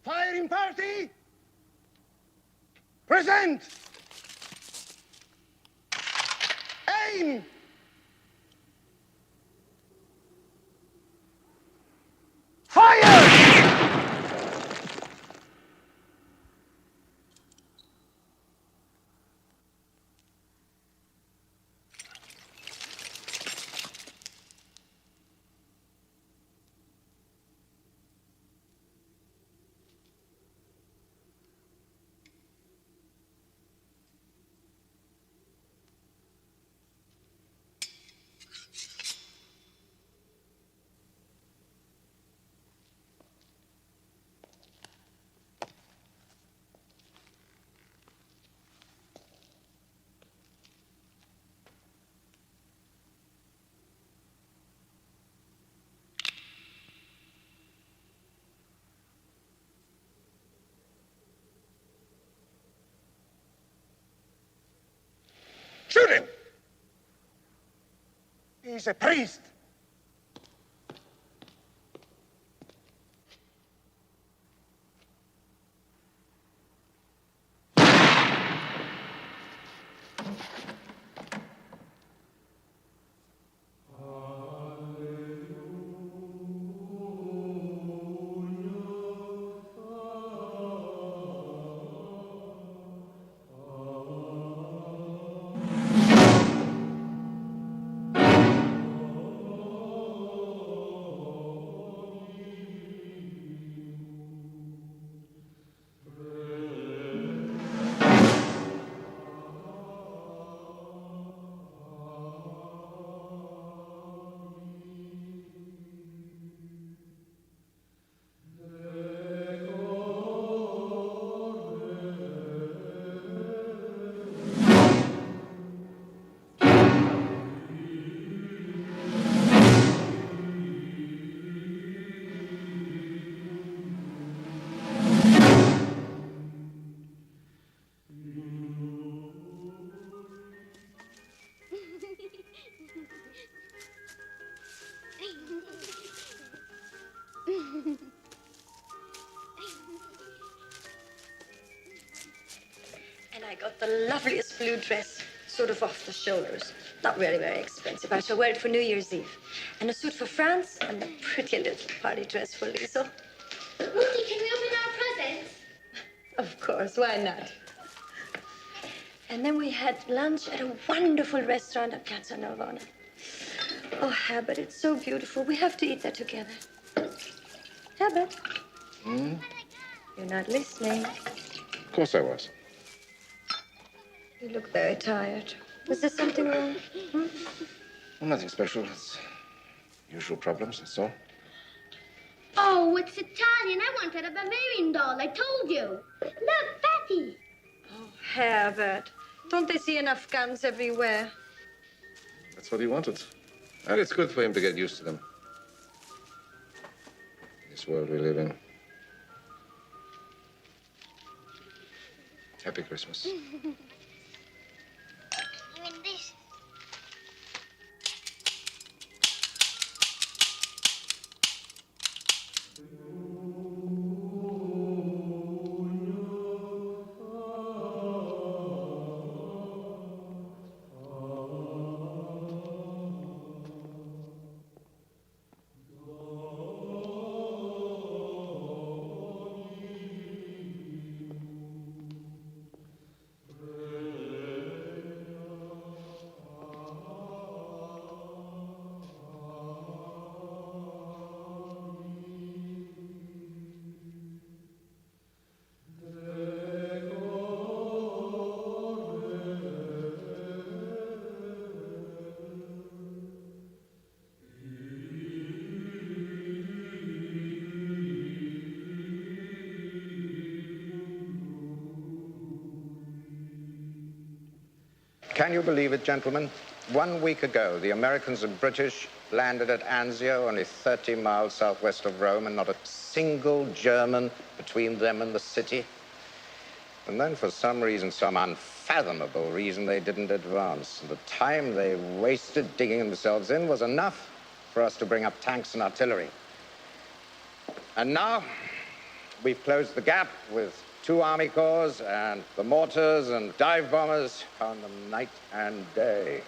Firing party! Present! Aim! Fire! Shoot him! He's a priest. And I got the loveliest blue dress, sort of off the shoulders. Not really very expensive. I shall wear it for New Year's Eve. And a suit for France, and a pretty little party dress for Liesel. Mutti, can we open our presents? Of course, why not? And then we had lunch at a wonderful restaurant at Piazza Navona. Oh, Herbert, it's so beautiful. We have to eat there together. Herbert? Hmm? You're not listening. Of course I was. You look very tired. Was there something wrong? Hmm? Well, nothing special. It's usual problems, that's all. Oh, it's Italian. I wanted a Bavarian doll. I told you. Look, Patty. Oh, Herbert. Don't they see enough guns everywhere? That's what he wanted. And it's good for him to get used to them. This world we live in. Happy Christmas. Even this. Can you believe it, gentlemen? 1 week ago, the Americans and British landed at Anzio, only 30 miles southwest of Rome, and not a single German between them and the city. And then, for some reason, some unfathomable reason, they didn't advance. And the time they wasted digging themselves in was enough for us to bring up tanks and artillery. And now, we've closed the gap with 2 Army Corps and the mortars and dive bombers found them night and day.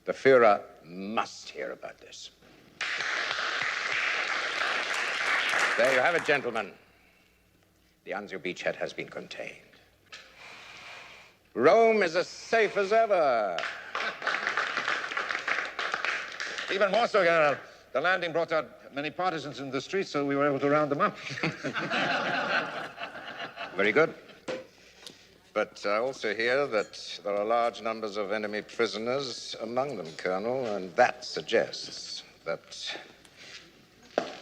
The Führer must hear about this. There you have it, gentlemen. The Anzio beachhead has been contained. Rome is as safe as ever. Even more so, General. The landing brought out many partisans in the streets, so we were able to round them up. Very good. But I also hear that there are large numbers of enemy prisoners among them, Colonel, and that suggests that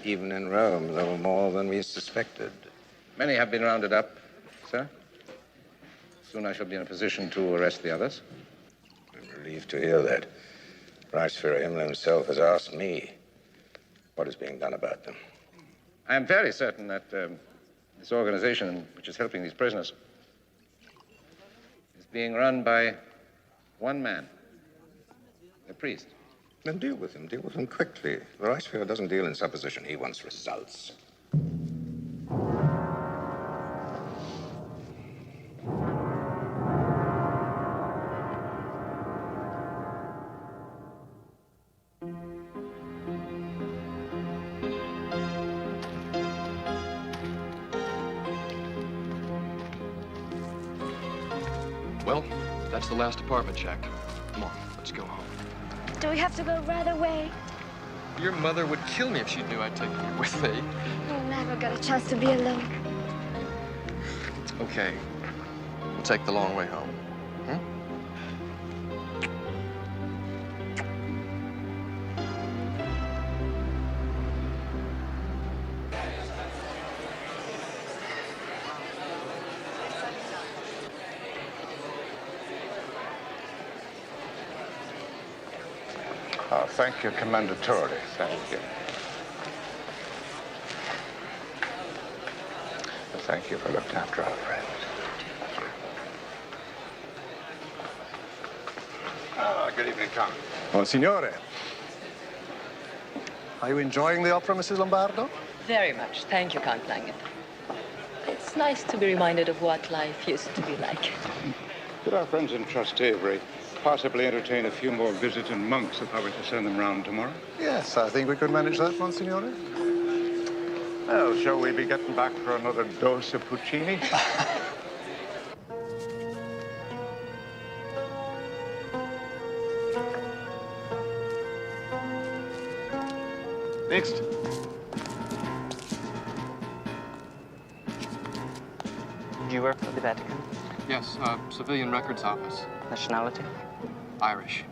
even in Rome there were more than we suspected. Many have been rounded up, sir. Soon I shall be in a position to arrest the others. I'm relieved to hear that. Reichsführer Himmler himself has asked me what is being done about them. I am fairly certain that this organization, which is helping these prisoners, is being run by one man, a priest. Then deal with him quickly. The Reichsführer doesn't deal in supposition, he wants results. Well, that's the last apartment check. Come on, let's go home. Do we have to go right away? Your mother would kill me if she knew I'd take you with me. We never got a chance to be alone. Okay. We'll take the long way home. Oh, thank you, Commendatore. Thank you. Thank you for looking after our friends. Good evening, Count. Monsignore, are you enjoying the opera, Mrs. Lombardo? Very much. Thank you, Count Langen. It's nice to be reminded of what life used to be like. Could our friends in Trastevere possibly entertain a few more visiting monks if I were to send them round tomorrow? Yes, I think we could manage that, Monsignore. Well, shall we be getting back for another dose of Puccini? Next. Do you work for the Vatican? Yes, civilian records office. Nationality? Irish.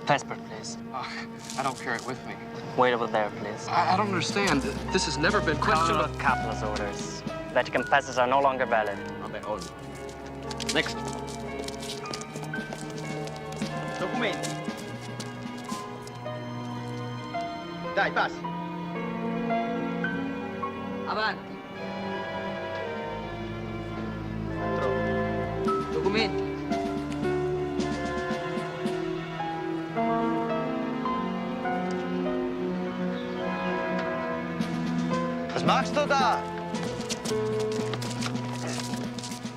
Passport, please. I don't carry it with me. Wait over there, please. I don't understand. This has never been Question of Kaplan's orders. Vatican passes are no longer valid. Next. Documenti. Dai, passi. Avanti. Documenti. Was machst du da?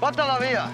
Portala via!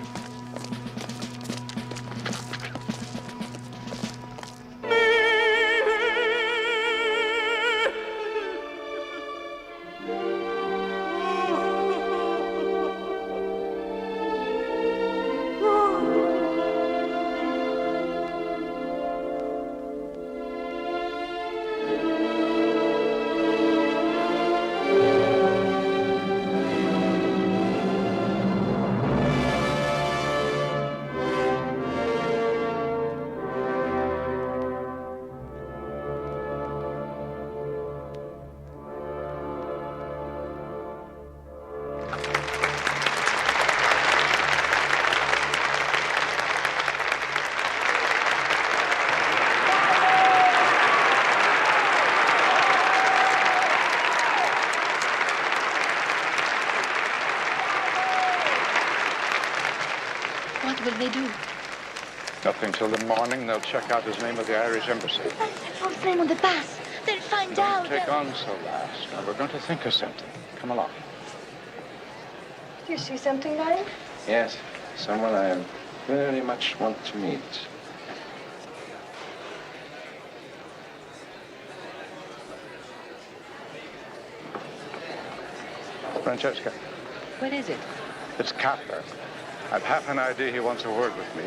What will they do? Nothing till the morning. They'll check out his name at the Irish embassy. That false name on the pass. They'll find out. Take on so last. Now, we're going to think of something. Come along. Do you see something, Larry? Yes, someone I very much want to meet. Francesca, What is it? it's Cutler. I've half an idea he wants a word with me.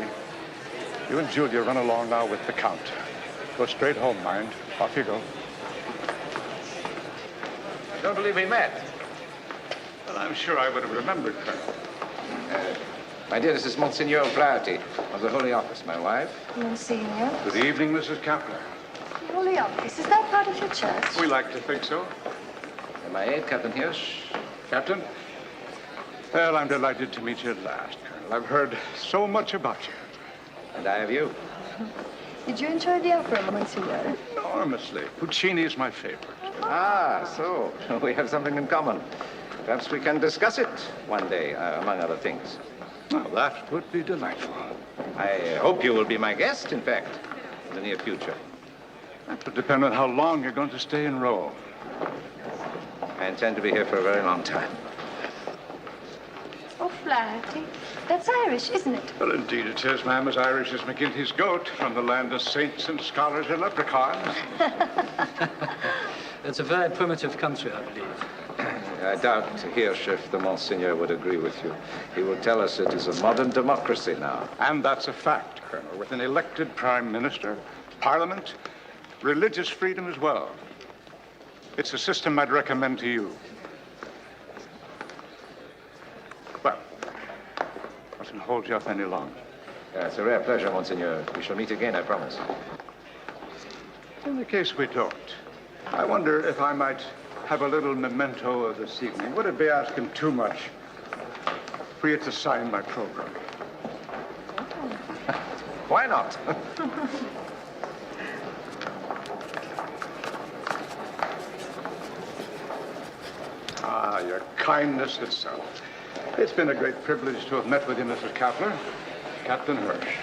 You and Julia run along now with the Count. Go straight home, mind. Off you go. I don't believe we met. Well, I'm sure I would have remembered, Colonel. My dear, this is Monsignor Hugh of the Holy Office, my wife. Monsignor. Good evening, Mrs. Kaplan. Holy Office, is that part of your church? We like to think so. And my aide, Captain Hirsch. Captain? Well, I'm delighted to meet you at last, Colonel. I've heard so much about you. And I of you. Did you enjoy the opera, Monsignor? Enormously. Puccini is my favorite. Ah, so we have something in common. Perhaps we can discuss it one day, among other things. Well, that would be delightful. I hope you will be my guest, in fact, in the near future. That would depend on how long you're going to stay in Rome. I intend to be here for a very long time. O'Flaherty. That's Irish, isn't it? Well, indeed it is, ma'am, as Irish as McGinty's goat, from the land of saints and scholars and leprechauns. It's a very primitive country, I believe. I doubt, Hirsch, if the Monsignor would agree with you. He will tell us it is a modern democracy now. And that's a fact, Colonel, with an elected prime minister, parliament, religious freedom as well. It's a system I'd recommend to you. Well, I mustn't hold you up any longer. It's a rare pleasure, Monsignor. We shall meet again, I promise. In the case we don't, I wonder if I might have a little memento of this evening. Would it be asking too much for you to sign my program? Why not? Ah, your kindness itself. It's been a great privilege to have met with you, Mrs. Kaplan. Captain Hirsch.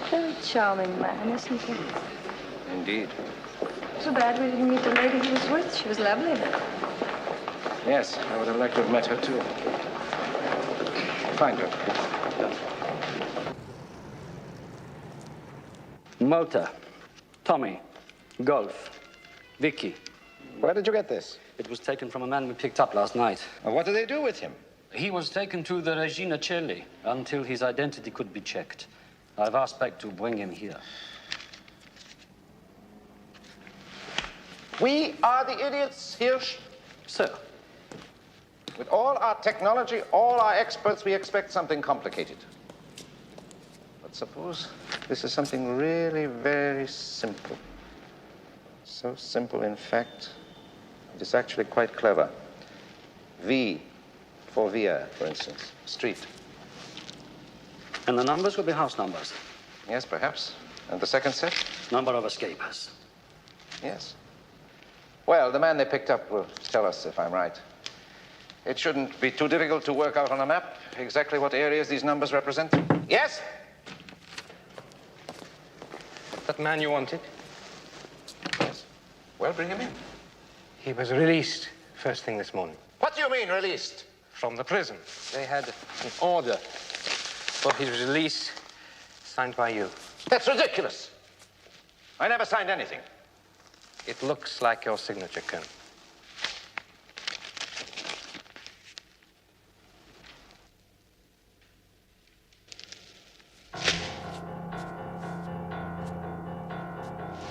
Very charming man, isn't he? Indeed. Too bad we didn't meet the lady he was with. She was lovely. Yes, I would have liked to have met her, too. Find her. Malta, Tommy, Golf, Vicky. Where did you get this? It was taken from a man we picked up last night. What do they do with him? He was taken to the Regina Celli until his identity could be checked. I've asked Peck to bring him here. We are the idiots, Hirsch. Sir. With all our technology, all our experts, we expect something complicated. But suppose this is something really very simple. So simple, in fact, it is actually quite clever. V for Via, for instance, street. And the numbers will be house numbers. Yes, perhaps. And the second set? Number of escapers. Yes. Well, the man they picked up will tell us if I'm right. It shouldn't be too difficult to work out on a map exactly what areas these numbers represent. Yes? That man you wanted? Yes. Well, bring him in. He was released first thing this morning. What do you mean, released? From the prison. They had an order for his release signed by you. That's ridiculous. I never signed anything. It looks like your signature, Colonel.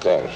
There.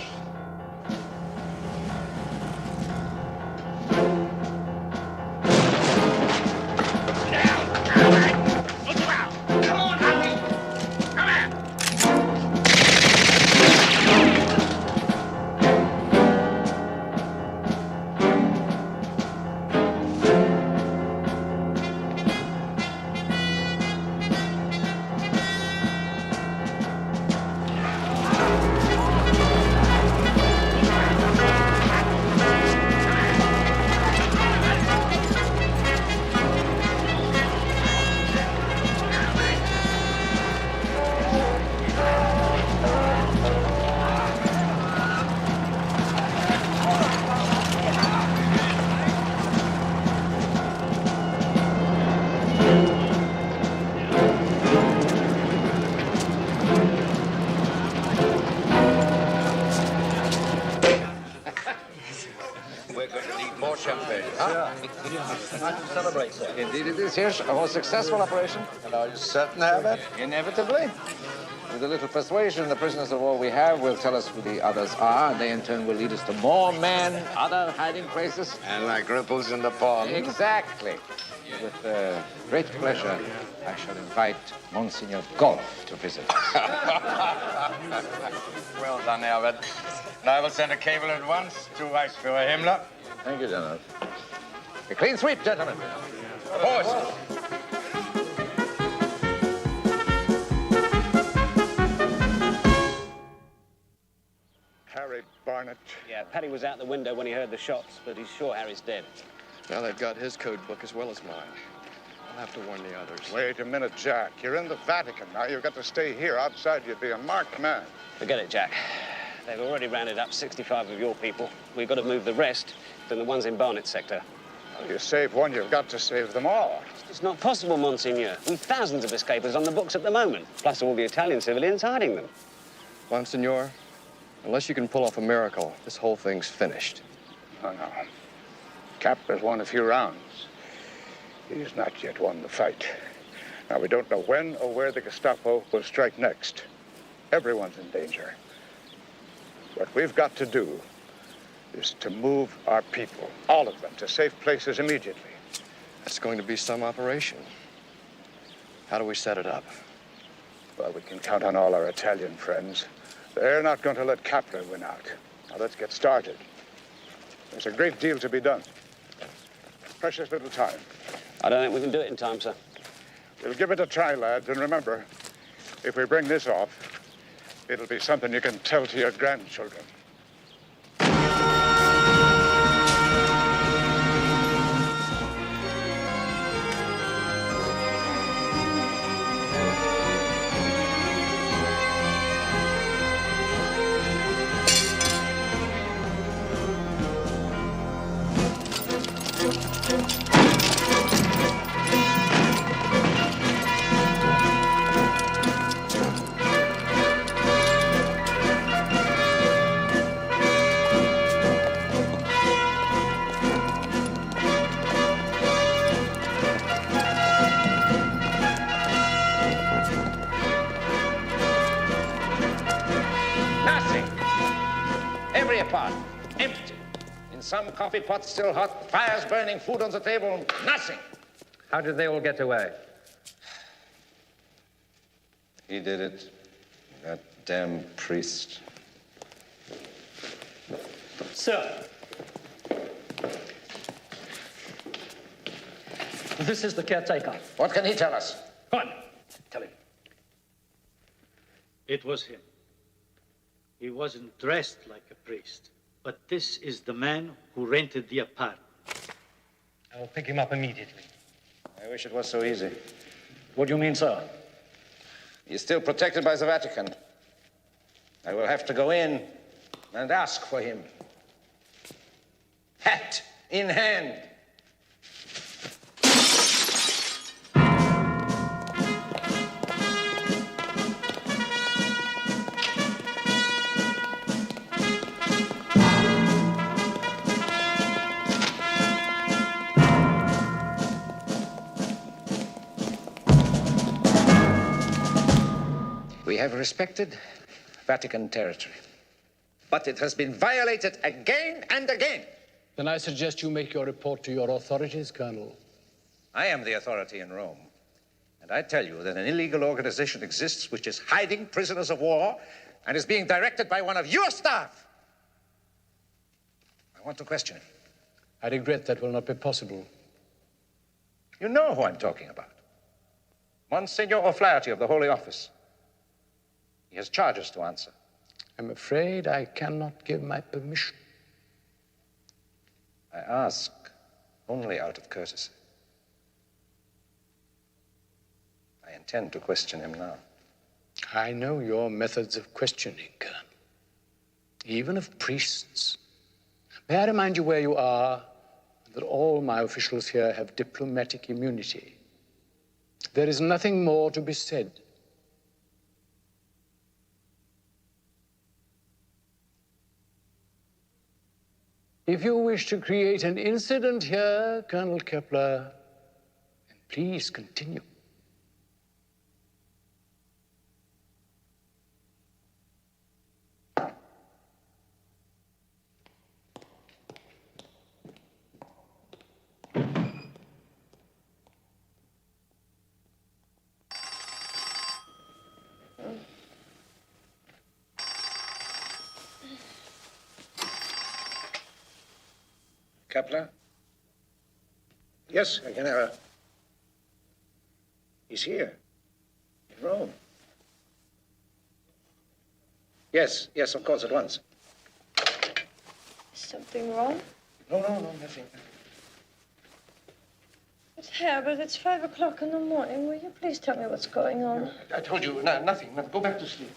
Time to celebrate, sir. Indeed it is, Hirsch. A most successful operation. And are you certain, Herbert? Inevitably. With a little persuasion, the prisoners of war we have will tell us who the others are, and they in turn will lead us to more men, other hiding places. And like ripples in the pond. Exactly. With great pleasure, I shall invite Monsignor Golf to visit us. Well done, Herbert. And I will send a cable at once to Viceroy Himmler. Thank you, General. A clean sweep, gentlemen. Horse. Harry Barnett. Yeah, Paddy was out the window when he heard the shots, but he's sure Harry's dead. Now they've got his code book as well as mine. I'll have to warn the others. Wait a minute, Jack. You're in the Vatican now. You've got to stay here. Outside, you'd be a marked man. Forget it, Jack. They've already rounded up 65 of your people. We've got to move the rest to the ones in Barnett's sector. Well, you save one, you've got to save them all. It's not possible, Monsignor. We've thousands of escapers on the books at the moment, plus all the Italian civilians hiding them. Monsignor, unless you can pull off a miracle, this whole thing's finished. No, no. Cap has won a few rounds. He's not yet won the fight. Now, we don't know when or where the Gestapo will strike next. Everyone's in danger. What we've got to do is to move our people, all of them, to safe places immediately. That's going to be some operation. How do we set it up? Well, we can count on all our Italian friends. They're not going to let Capra win out. Now, let's get started. There's a great deal to be done. Precious little time. I don't think we can do it in time, sir. We'll give it a try, lads, and remember, if we bring this off, it'll be something you can tell to your grandchildren. Every apartment, empty. In some coffee pots still hot, fires burning, food on the table, nothing. How did they all get away? He did it. That damn priest. Sir. This is the caretaker. What can he tell us? Go on, tell him. It was him. He wasn't dressed like a priest, but this is the man who rented the apartment. I will pick him up immediately. I wish it was so easy. What do you mean, sir? He's still protected by the Vatican. I will have to go in and ask for him. Hat in hand. We have respected Vatican territory, but it has been violated again and again. Then I suggest you make your report to your authorities, Colonel. I am the authority in Rome, and I tell you that an illegal organization exists which is hiding prisoners of war and is being directed by one of your staff. I want to question him. I regret that will not be possible. You know who I'm talking about. Monsignor O'Flaherty of the Holy Office. He has charges to answer. I'm afraid I cannot give my permission. I ask only out of courtesy. I intend to question him now. I know your methods of questioning, Colonel. Even of priests. May I remind you where you are, that all my officials here have diplomatic immunity. There is nothing more to be said. If you wish to create an incident here, Colonel Kepler, then please continue. Kepler? Yes, General. He's here. In Rome. Yes, yes, of course, at once. Is something wrong? No, nothing. But Herbert, it's 5 o'clock in the morning. Will you please tell me what's going on? I told you, nothing. Go back to sleep.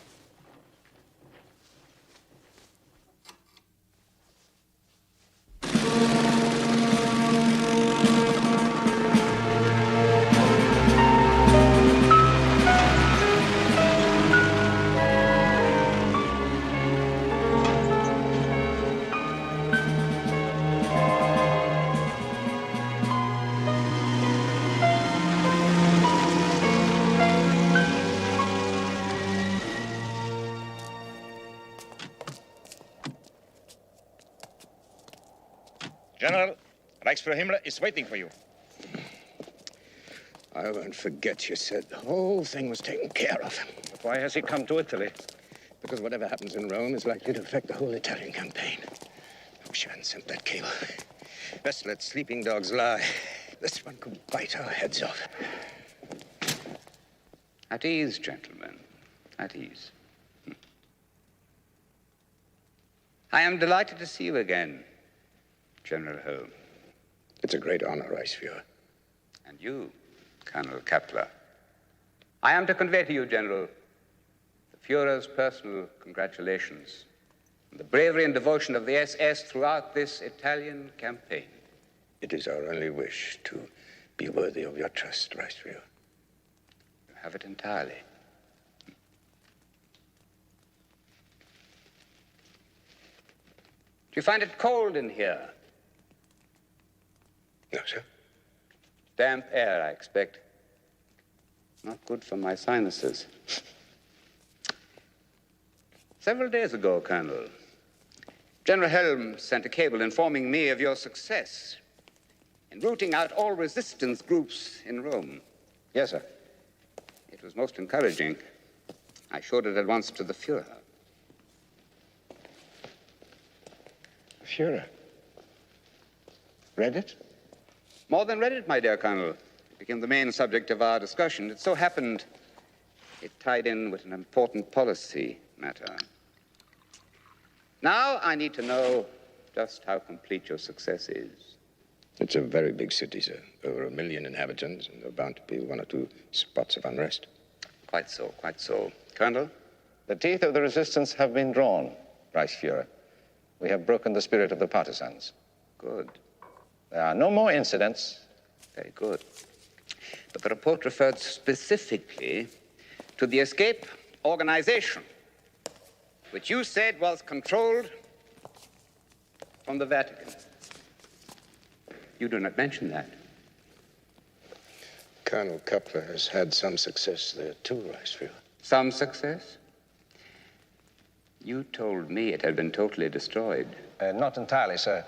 General, Reichsführer Himmler is waiting for you. I won't forget you said the whole thing was taken care of. But why has he come to Italy? Because whatever happens in Rome is likely to affect the whole Italian campaign. I wish you hadn't sent that cable. Best let sleeping dogs lie. This one could bite our heads off. At ease, gentlemen. At ease. I am delighted to see you again, General Holm. It's a great honor, Reichsführer. And you, Colonel Kepler. I am to convey to you, General, the Führer's personal congratulations on the bravery and devotion of the SS throughout this Italian campaign. It is our only wish to be worthy of your trust, Reichsführer. You have it entirely. Do you find it cold in here? No, sir. Damp air, I expect. Not good for my sinuses. Several days ago, Colonel, General Helm sent a cable informing me of your success in rooting out all resistance groups in Rome. Yes, sir. It was most encouraging. I showed it at once to the Führer. Führer? Read it? More than read it, my dear Colonel. It became the main subject of our discussion. It so happened it tied in with an important policy matter. Now I need to know just how complete your success is. It's a very big city, sir. Over 1 million inhabitants, and there are bound to be 1 or 2 spots of unrest. Quite so, quite so. Colonel? The teeth of the resistance have been drawn, Reichsführer. We have broken the spirit of the partisans. Good. There are no more incidents. Very good. But the report referred specifically to the escape organization, which you said was controlled from the Vatican. You do not mention that. Colonel Kepler has had some success there, too, Reichsführer. Some success? You told me it had been totally destroyed. Not entirely, sir.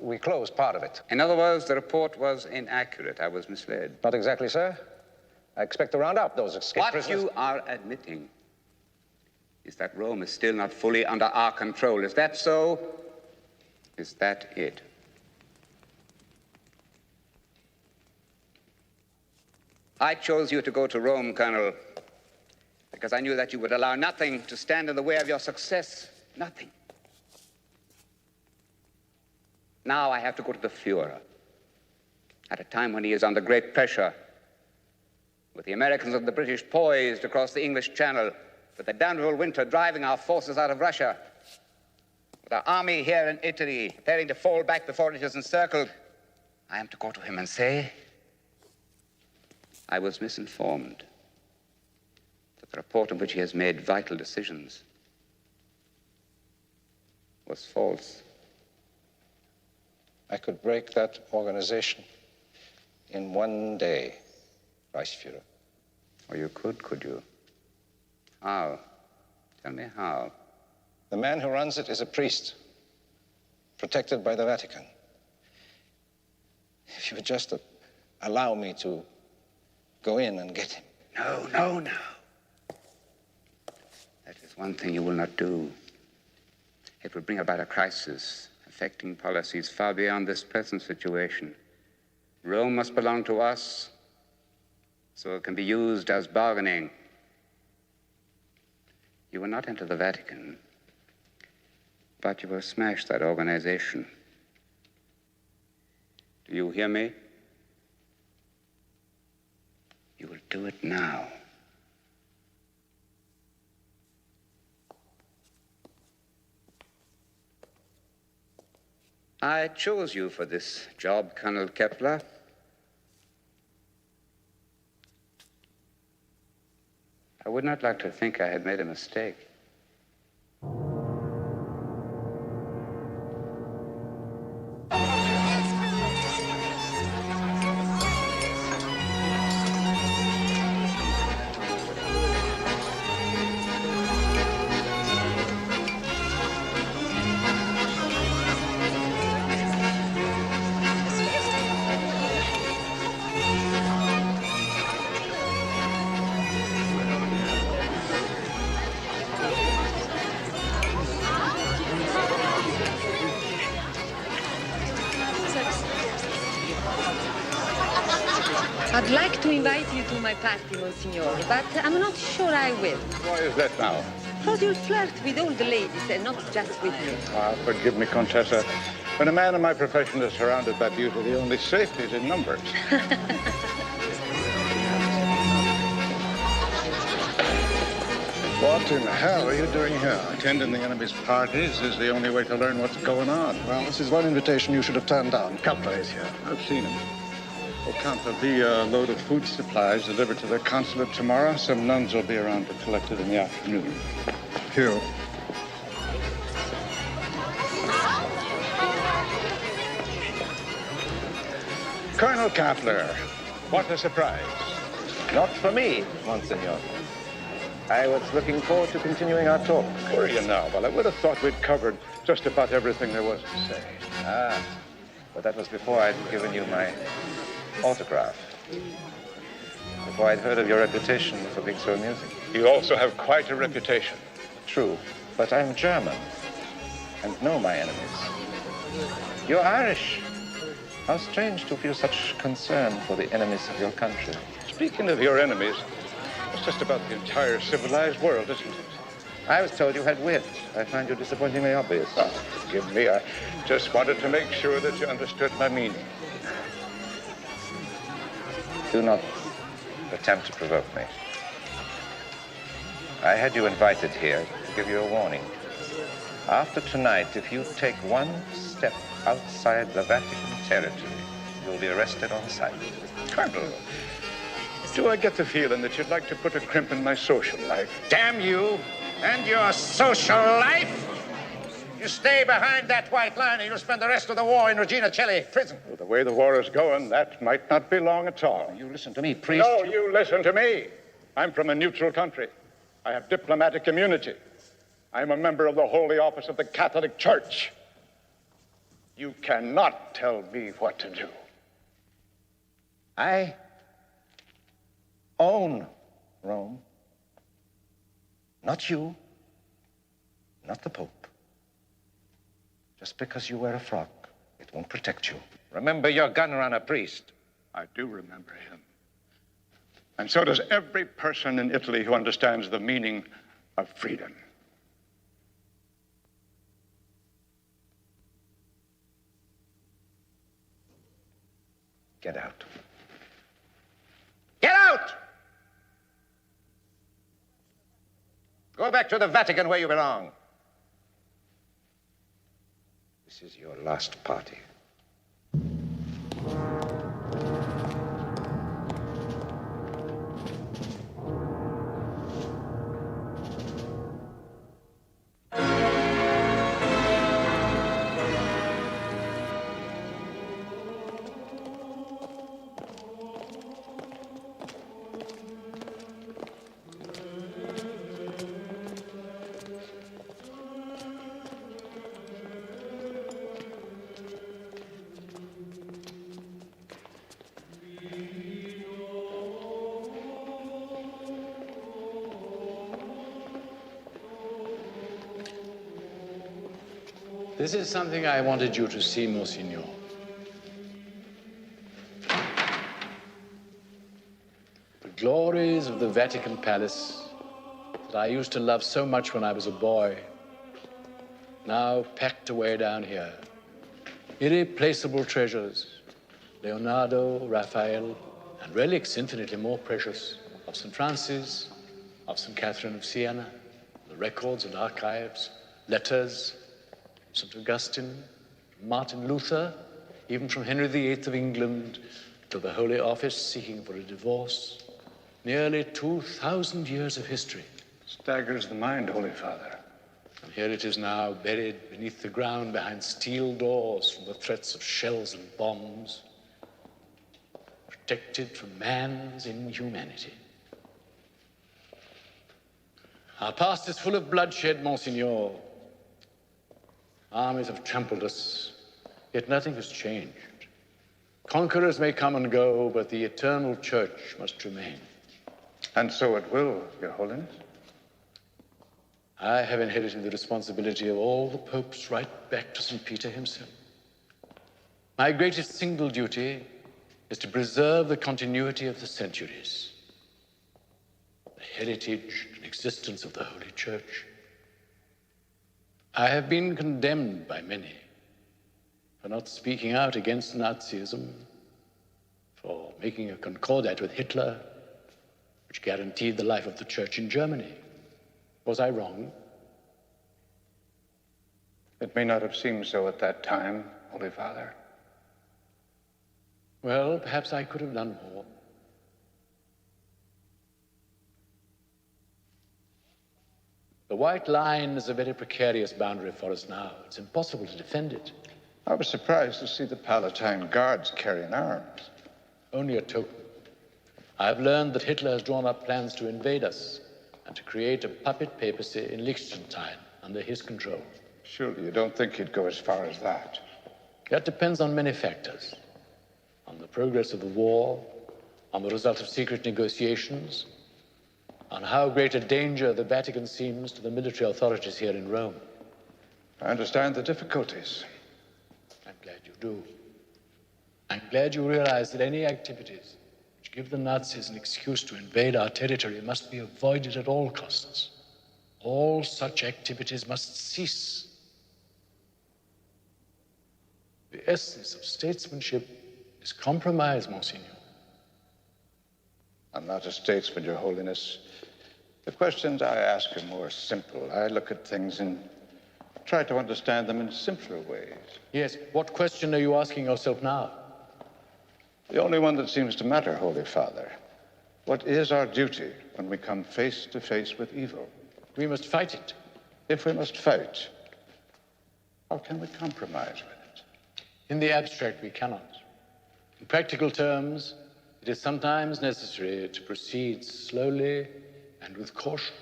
We closed part of it. In other words, the report was inaccurate. I was misled. Not exactly, sir. I expect to round up those escaped prisoners. What you are admitting is that Rome is still not fully under our control. Is that so? Is that it? I chose you to go to Rome, Colonel, because I knew that you would allow nothing to stand in the way of your success. Nothing. Now I have to go to the Führer at a time when he is under great pressure, with the Americans and the British poised across the English Channel, with the damnable winter driving our forces out of Russia, with our army here in Italy preparing to fall back before it is encircled. I am to go to him and say, I was misinformed, that the report on which he has made vital decisions was false. I could break that organization in one day, Reichsführer. Or you could you? How? Tell me how. The man who runs it is a priest, protected by the Vatican. If you would just allow me to go in and get him. No. That is one thing you will not do. It will bring about a crisis affecting policies far beyond this present situation. Rome must belong to us, so it can be used as bargaining. You will not enter the Vatican, but you will smash that organization. Do you hear me? You will do it now. I chose you for this job, Colonel Kepler. I would not like to think I had made a mistake. I'd like to invite you to my party, Monsignor, but I'm not sure I will. Why is that now? Because you'll flirt with all the ladies and not just with me. Ah, forgive me, Contessa. When a man in my profession is surrounded by beauty, the only safety is in numbers. What in hell are you doing here? Attending the enemy's parties is the only way to learn what's going on. Well, this is one invitation you should have turned down. Cutler is here. I've seen him. Oh, Count, there'll be a load of food supplies delivered to the consulate tomorrow. Some nuns will be around to collect it in the afternoon. Hugh. Colonel Cutler, what a surprise. Not for me, Monsignor. I was looking forward to continuing our talk. Where are you now? Well, I would have thought we'd covered just about everything there was to say. Ah, but that was before I'd given you my autograph. Before I'd heard of your reputation for being so amusing. You also have quite a reputation. True, but I'm German and know my enemies. You're Irish. How strange to feel such concern for the enemies of your country. Speaking of your enemies, it's just about the entire civilized world, isn't it? I was told you had wit. I find you disappointingly obvious. Oh, forgive me. I just wanted to make sure that you understood my meaning. Do not attempt to provoke me. I had you invited here to give you a warning. After tonight, if you take one step outside the Vatican territory, you'll be arrested on sight. Colonel, do I get the feeling that you'd like to put a crimp in my social life? Damn you and your social life! You stay behind that white line and you'll spend the rest of the war in Regina Coeli prison. Well, the way the war is going, that might not be long at all. You listen to me, priest. No, you listen to me. I'm from a neutral country. I have diplomatic immunity. I'm a member of the Holy Office of the Catholic Church. You cannot tell me what to do. I own Rome. Not you. Not the Pope. Just because you wear a frock, it won't protect you. Remember your gun runner, priest. I do remember him. And so does every person in Italy who understands the meaning of freedom. Get out. Get out! Go back to the Vatican where you belong. This is your last party. This is something I wanted you to see, Monsignor. The glories of the Vatican Palace that I used to love so much when I was a boy, now packed away down here. Irreplaceable treasures, Leonardo, Raphael, and relics infinitely more precious of St. Francis, of St. Catherine of Siena, the records and archives, letters, St. Augustine, Martin Luther, even from Henry VIII of England to the Holy Office seeking for a divorce. Nearly 2,000 years of history. Staggers the mind, Holy Father. And here it is now, buried beneath the ground behind steel doors from the threats of shells and bombs, protected from man's inhumanity. Our past is full of bloodshed, Monsignor. Armies have trampled us, yet nothing has changed. Conquerors may come and go, but the eternal church must remain. And so it will, Your Holiness. I have inherited the responsibility of all the popes right back to St. Peter himself. My greatest single duty is to preserve the continuity of the centuries, the heritage and existence of the Holy Church. I have been condemned by many for not speaking out against Nazism, for making a concordat with Hitler, which guaranteed the life of the Church in Germany. Was I wrong? It may not have seemed so at that time, Holy Father. Well, perhaps I could have done more. The White Line is a very precarious boundary for us now. It's impossible to defend it. I was surprised to see the Palatine Guards carrying arms. Only a token. I've learned that Hitler has drawn up plans to invade us and to create a puppet papacy in Liechtenstein under his control. Surely you don't think he'd go as far as that? That depends on many factors. On the progress of the war, on the result of secret negotiations, on how great a danger the Vatican seems to the military authorities here in Rome. I understand the difficulties. I'm glad you do. I'm glad you realize that any activities which give the Nazis an excuse to invade our territory must be avoided at all costs. All such activities must cease. The essence of statesmanship is compromise, Monsignor. I'm not a statesman, Your Holiness. The questions I ask are more simple. I look at things and try to understand them in simpler ways. Yes, what question are you asking yourself now? The only one that seems to matter, Holy Father. What is our duty when we come face to face with evil? We must fight it. If we must fight, how can we compromise with it? In the abstract, we cannot. In practical terms, it is sometimes necessary to proceed slowly and with caution.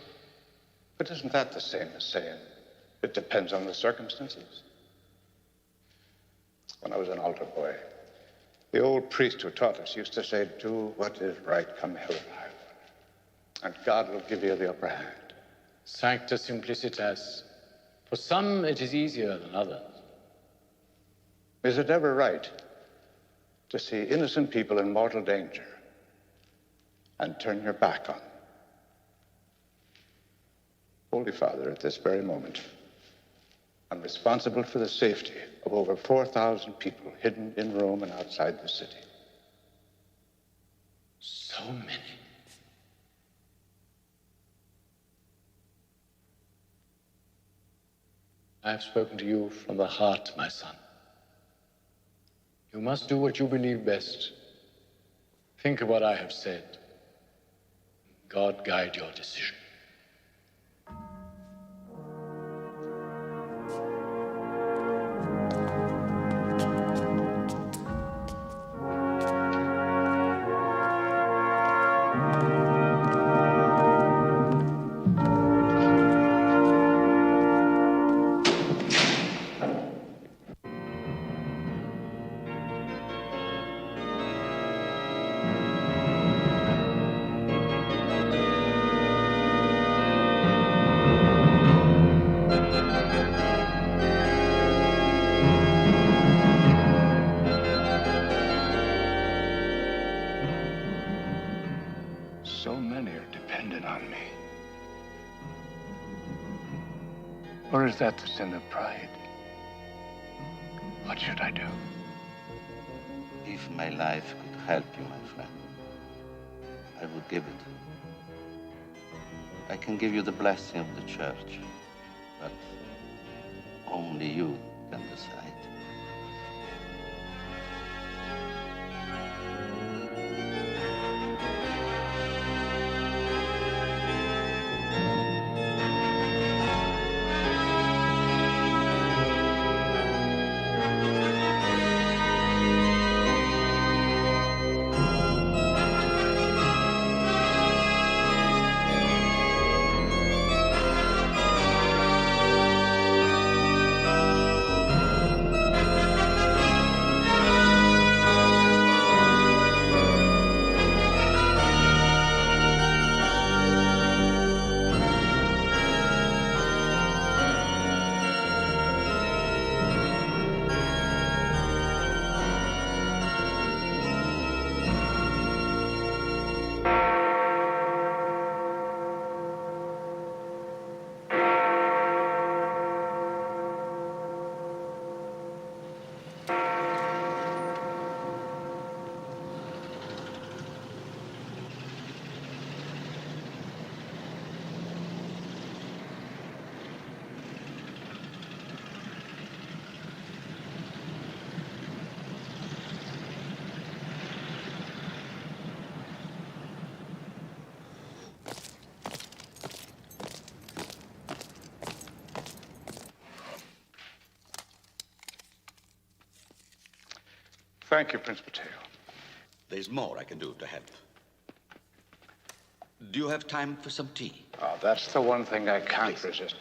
But isn't that the same as saying it depends on the circumstances? When I was an altar boy, the old priest who taught us used to say, do what is right, come hell or high water, and God will give you the upper hand. Sancta simplicitas. For some, it is easier than others. Is it ever right to see innocent people in mortal danger and turn your back on them? Holy Father, at this very moment, I'm responsible for the safety of over 4,000 people hidden in Rome and outside the city. So many. I have spoken to you from the heart, my son. You must do what you believe best. Think of what I have said. God guide your decision. So many are dependent on me. Or is that the sin of pride? What should I do? If my life could help you, my friend, I would give it. I can give you the blessing of the church, but only you can decide. Thank you, Prince Mateo. There's more I can do to help. Do you have time for some tea? Oh, that's the one thing I can't resist.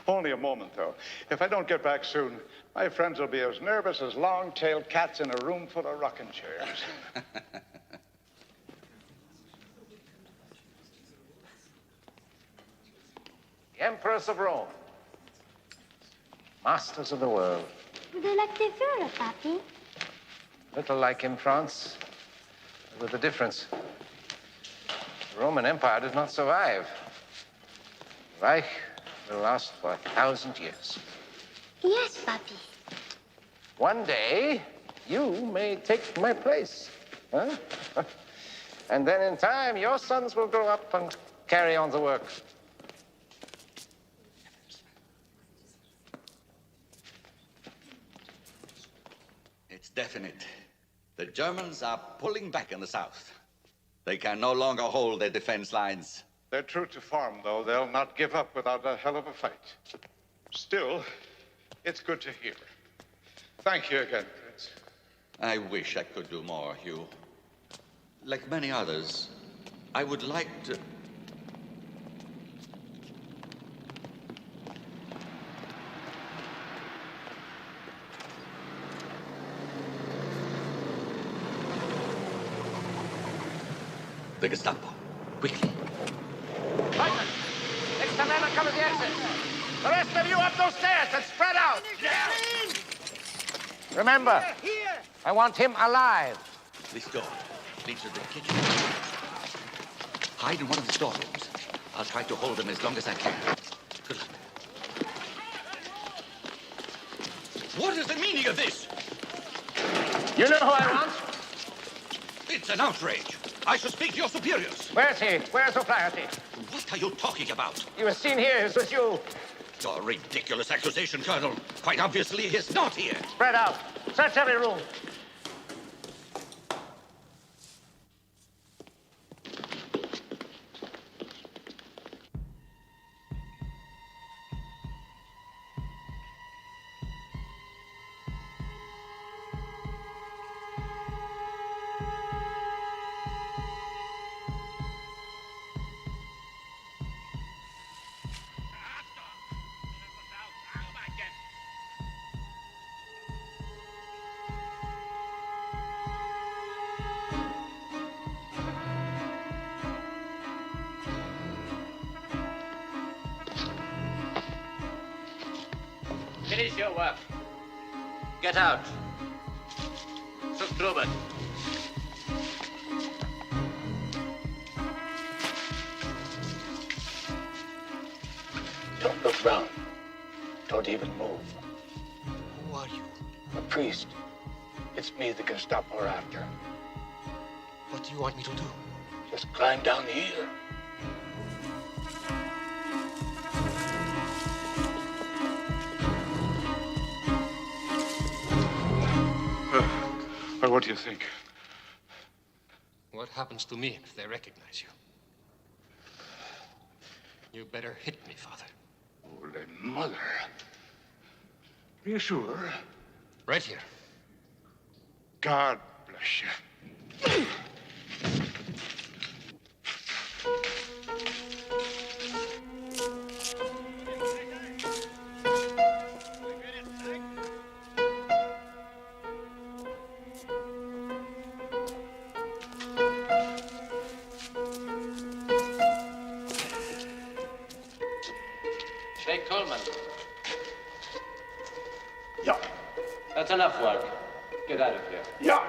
Only a moment, though. If I don't get back soon, my friends will be as nervous as long-tailed cats in a room full of rocking chairs. The Emperors of Rome. Masters of the world. Would you like the Führer, Papi? Little like in France, with a difference. The Roman Empire did not survive. The Reich will last for 1,000 years. Yes, Papi. One day, you may take my place. Huh? And then in time, your sons will grow up and carry on the work. It's definite. The Germans are pulling back in the south. They can no longer hold their defense lines. They're true to form, though. They'll not give up without a hell of a fight. Still, it's good to hear. Thank you again, Prince. I wish I could do more, Hugh. Like many others, I would like to... The Gestapo. Quickly. Lieutenant, next time men come at the exit. The rest of you up those stairs and spread out. Remember, I want him alive. This door leads to the kitchen. Hide in one of the storerooms. I'll try to hold them as long as I can. Good luck. What is the meaning of this? You know who I want? It's an outrage. I should speak to your superiors. Where's he? Where's O'Flaherty? What are you talking about? He was seen here. It's with you. A ridiculous accusation, Colonel. Quite obviously, he's not here. Spread out. Search every room. Finish your work. Get out. Truben. Don't even move. Who are you? A priest. It's me the Gestapo are after. What do you want me to do? Just climb down here. Well, what do you think? What happens to me if they recognize you? You better hit me, Father. Holy Mother. Are you sure? Right here. God bless you. Shake Coleman. Yeah. That's enough work. Get out of here. Yeah.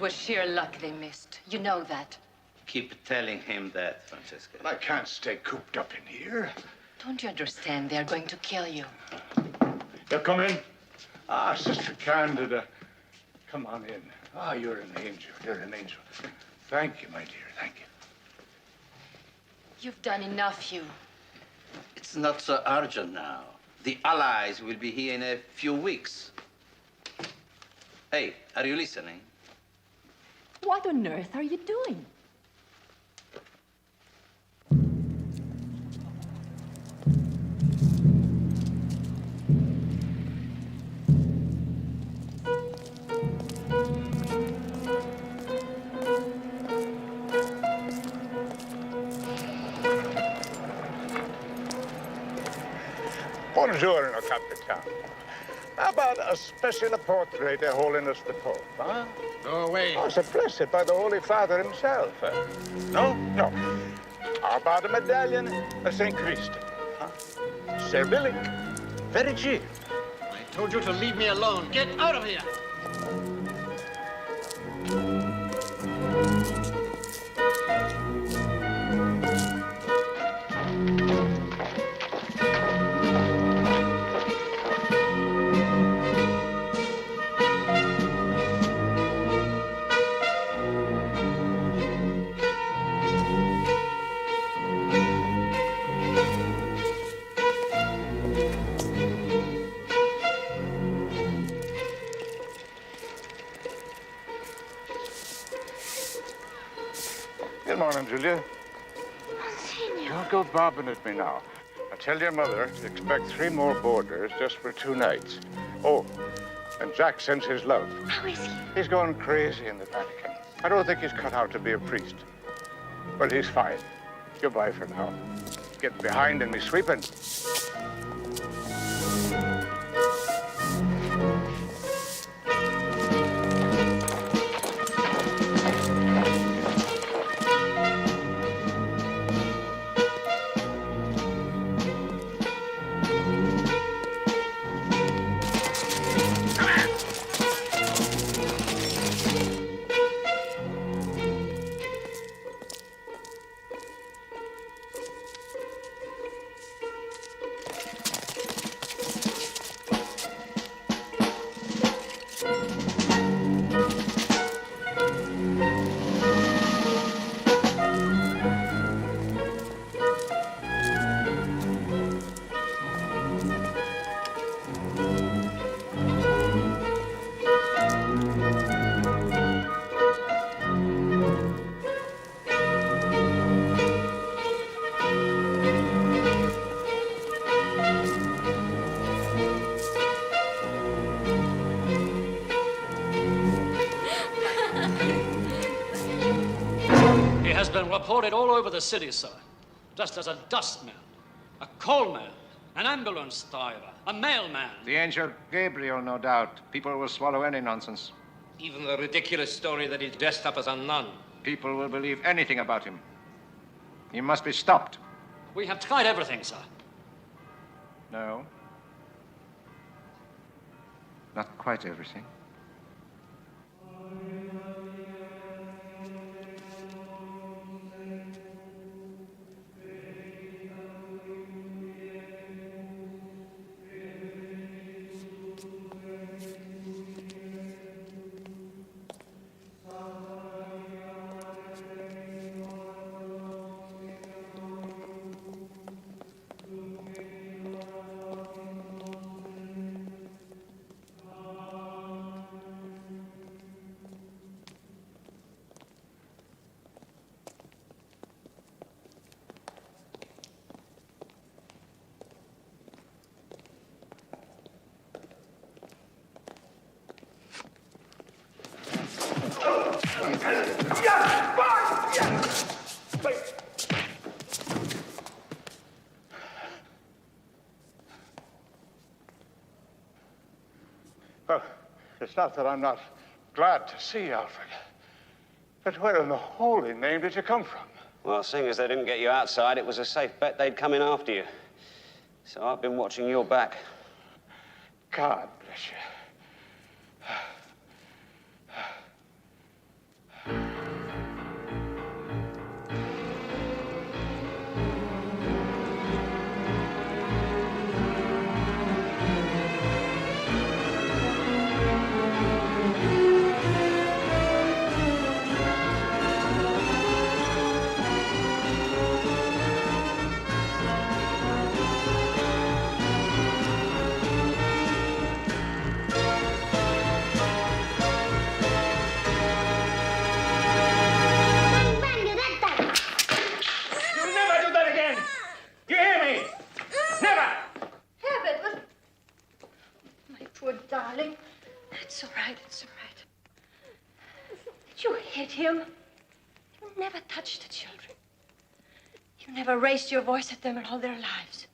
It was sheer luck they missed. You know that. Keep telling him that, Francesca. I can't stay cooped up in here. Don't you understand? They're going to kill you. Yeah, come in. Ah, Sister Candida. Come on in. Ah, you're an angel. You're an angel. Thank you, my dear. Thank you. You've done enough, Hugh. It's not so urgent now. The Allies will be here in a few weeks. Hey, are you listening? What on earth are you doing? Buongiorno, Capitan. How about a special portrait of Holiness the Pope, huh? Go away. Oh, it's blessed by the Holy Father himself. No? No. How about a medallion of St. Christ? Huh? Servilic. Very cheap. I told you to leave me alone. Get out of here. Good morning, Julia. Monsignor. Don't go bobbing at me now. I tell your mother to expect 3 more boarders just for 2 nights. Oh, and Jack sends his love. How is he? He's going crazy in the Vatican. I don't think he's cut out to be a priest. Well, he's fine. Goodbye for now. Get behind in me sweeping. Reported all over the city, sir. Just as a dustman, a coalman, an ambulance driver, a mailman. The angel Gabriel, no doubt. People will swallow any nonsense. Even the ridiculous story that he's dressed up as a nun. People will believe anything about him. He must be stopped. We have tried everything, sir. No. Not quite everything. Well, it's not that I'm not glad to see you, Alfred. But where in the holy name did you come from? Well, seeing as they didn't get you outside, it was a safe bet they'd come in after you. So I've been watching your back. God bless you. darling. It's all right, it's all right. Did you hit him? You never touched the children. You never raised your voice at them in all their lives.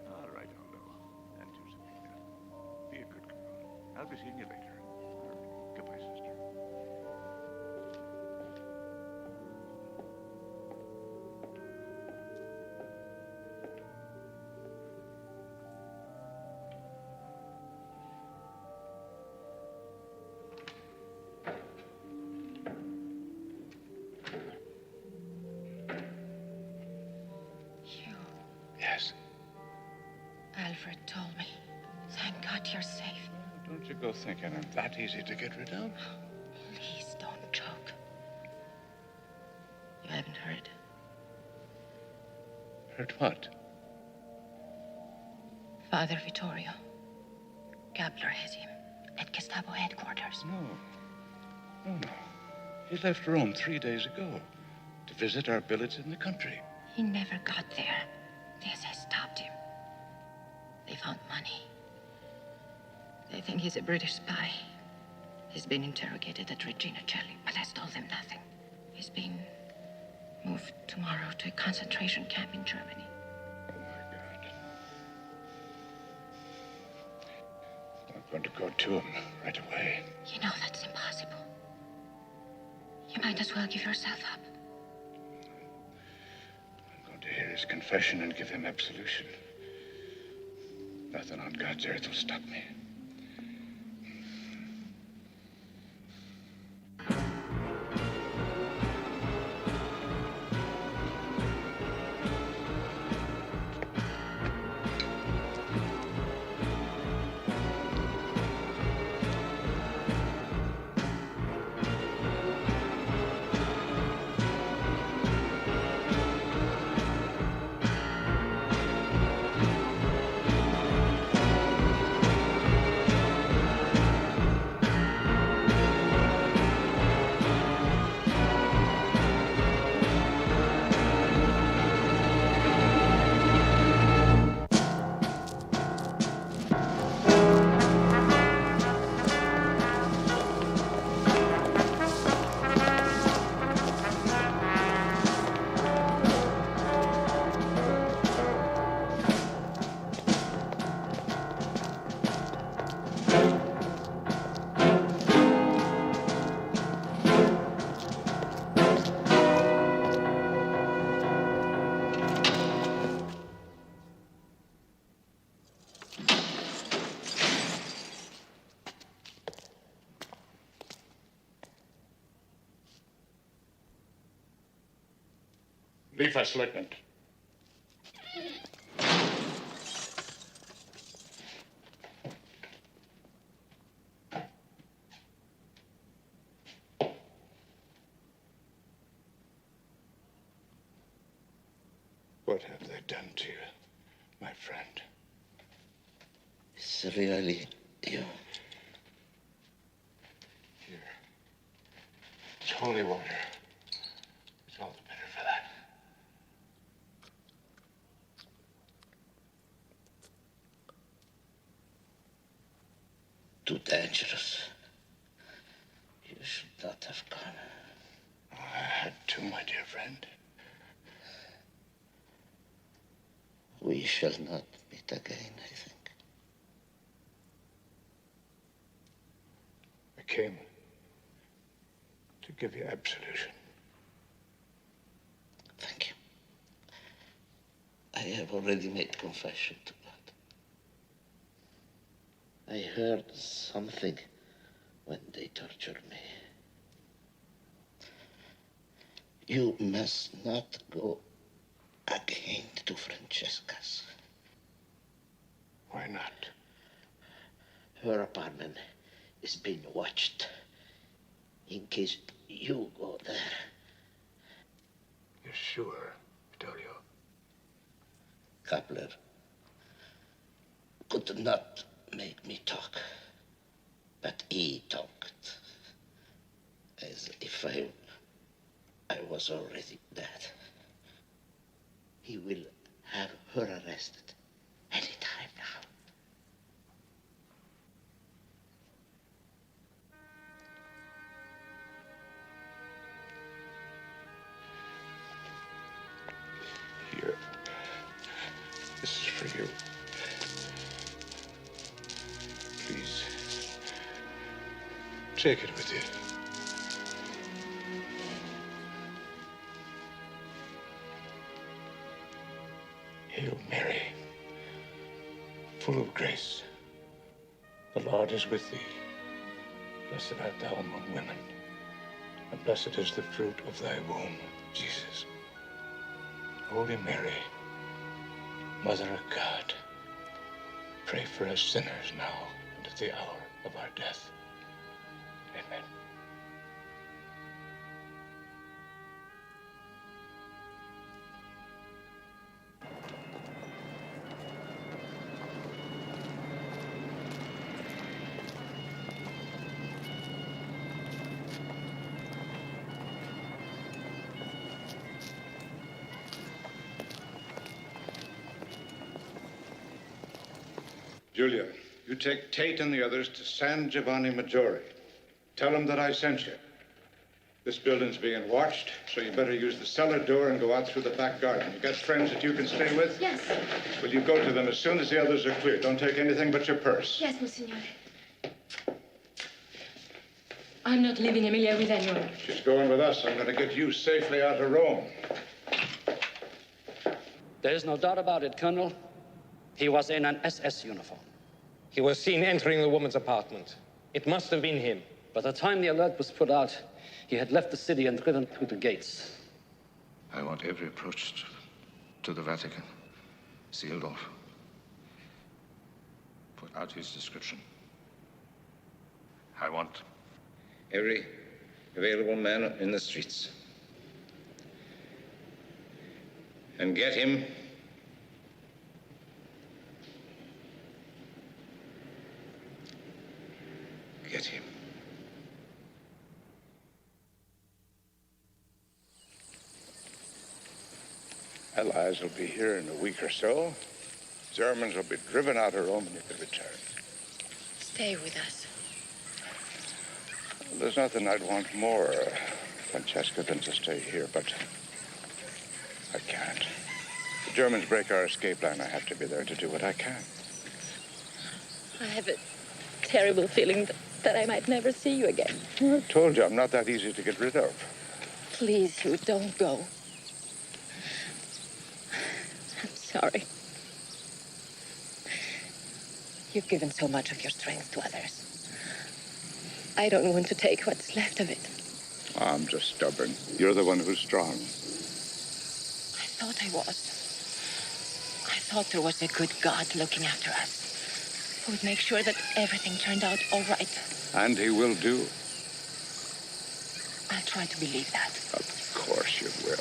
All right, Aldo. And Josephina. Be a good girl. I'll be seeing you later. Goodbye, sister. Hugh, Yes. Alfred told me. Thank God you're safe. Don't you go thinking I'm that easy to get rid of. Please don't joke. You haven't heard. Heard what? Father Vittorio. Gabler has him at Gestapo headquarters. No. No. He left Rome 3 days ago to visit our billets in the country. He never got there. The SS stopped him. They found money. They think he's a British spy. He's been interrogated at Regina Coeli, but has told them nothing. He's being moved tomorrow to a concentration camp in Germany. I'm going to go to him right away. You know that's impossible. You might as well give yourself up. I'm going to hear his confession and give him absolution. Nothing on God's earth will stop me. Leave us, Lieutenant. What have they done to you, my friend? It's really you. Here. It's holy water. It's all the better for that. Too dangerous. You should not have gone. I had to, my dear friend. We shall not meet again, I think. I came to give you absolution. Thank you. I have already made confession to God. I heard something when they tortured me. You must not go again to Francesca's. Why not? Her apartment is being watched. In case you go there. You're sure, Vittorio? Coupler could not make me talk, but he talked as if I was already dead. He will have her arrested any time now. Here. This is for you. Please. Take it with you. Hail Mary, full of grace. The Lord is with thee. Blessed art thou among women, and blessed is the fruit of thy womb, Jesus. Holy Mary, Mother of God, pray for us sinners now and at the hour of our death. Amen. Julia, you take Tate and the others to San Giovanni Maggiore. Tell them that I sent you. This building's being watched, so you better use the cellar door and go out through the back garden. You got friends that you can stay with? Yes. Will you go to them as soon as the others are clear? Don't take anything but your purse. Yes, Monsignor. I'm not leaving Emilia with anyone. She's going with us. I'm going to get you safely out of Rome. There's no doubt about it, Colonel. He was in an SS uniform. He was seen entering the woman's apartment. It must have been him. By the time the alert was put out, he had left the city and driven through the gates. I want every approach to the Vatican sealed off. Put out his description. I want every available man in the streets. And get him Get him. Allies will be here in a week or so. Germans will be driven out of Rome and you can return. Stay with us. There's nothing I'd want more, Francesca, than to stay here, but I can't. If the Germans break our escape line, I have to be there to do what I can. I have a terrible feeling that I might never see you again. I told you, I'm not that easy to get rid of. Please, Hugh, don't go. I'm sorry. You've given so much of your strength to others. I don't want to take what's left of it. I'm just stubborn. You're the one who's strong. I thought I was. I thought there was a good God looking after us, who would make sure that everything turned out all right. And he will do. I'll try to believe that. Of course you will.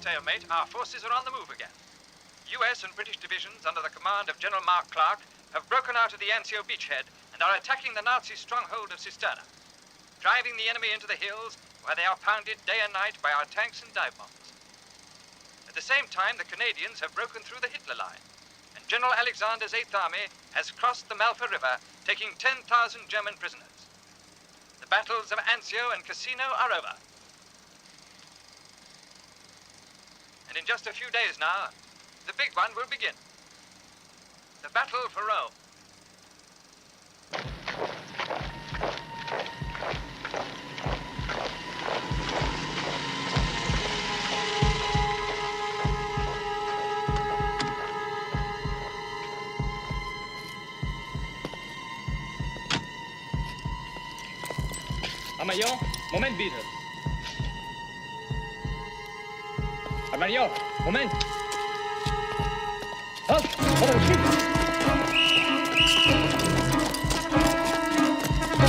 Stalemate, our forces are on the move again. U.S. and British divisions under the command of General Mark Clark have broken out of the Anzio beachhead and are attacking the Nazi stronghold of Cisterna, driving the enemy into the hills where they are pounded day and night by our tanks and dive bombs. At the same time, the Canadians have broken through the Hitler line, General Alexander's 8th Army has crossed the Malfa River, taking 10,000 German prisoners. battles of Anzio and Cassino are over. And in just a few days now, the big one will begin. The battle for Rome. Major, Moment bitte. Herr Major, Moment. Halt, vor dem Schiff.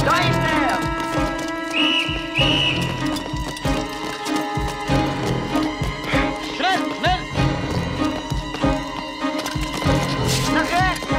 Da ist er! Schnell, schnell! Nach rechts!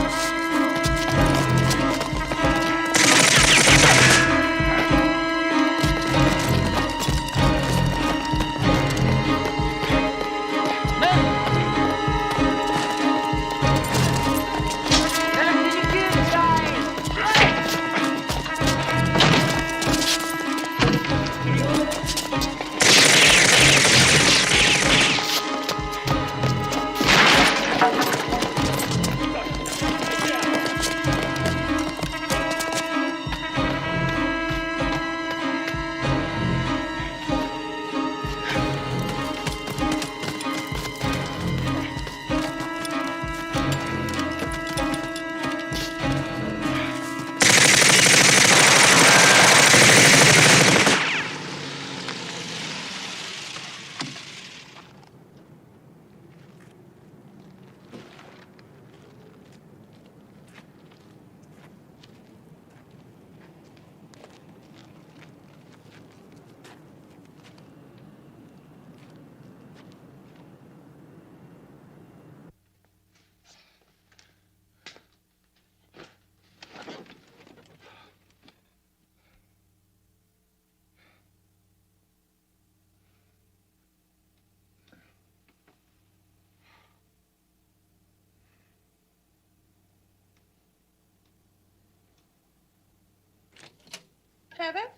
Herbert?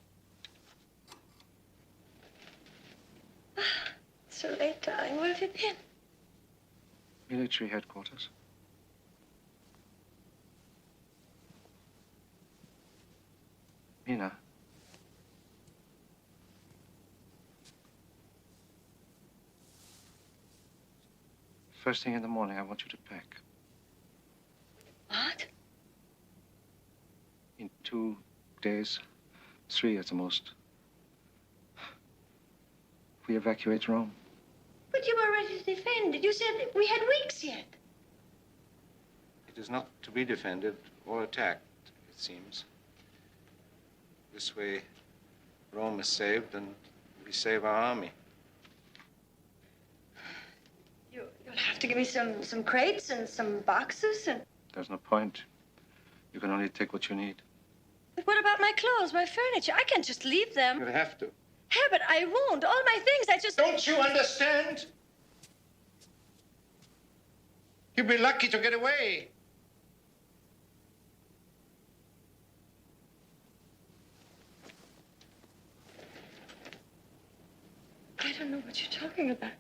So late, darling. Where have you been? Military headquarters. Mina. First thing in the morning, I want you to pack. What? In 2 days, 3 at the most, we evacuate Rome. But you were ready to defend it. You said we had weeks yet. It is not to be defended or attacked, it seems. This way, Rome is saved and we save our army. You'll have to give me some crates and some boxes and... There's no point. You can only take what you need. But what about my clothes, my furniture? I can't just leave them. You'll have to. Herbert, I won't. All my things, I just... Don't you understand? You'd be lucky to get away. I don't know what you're talking about.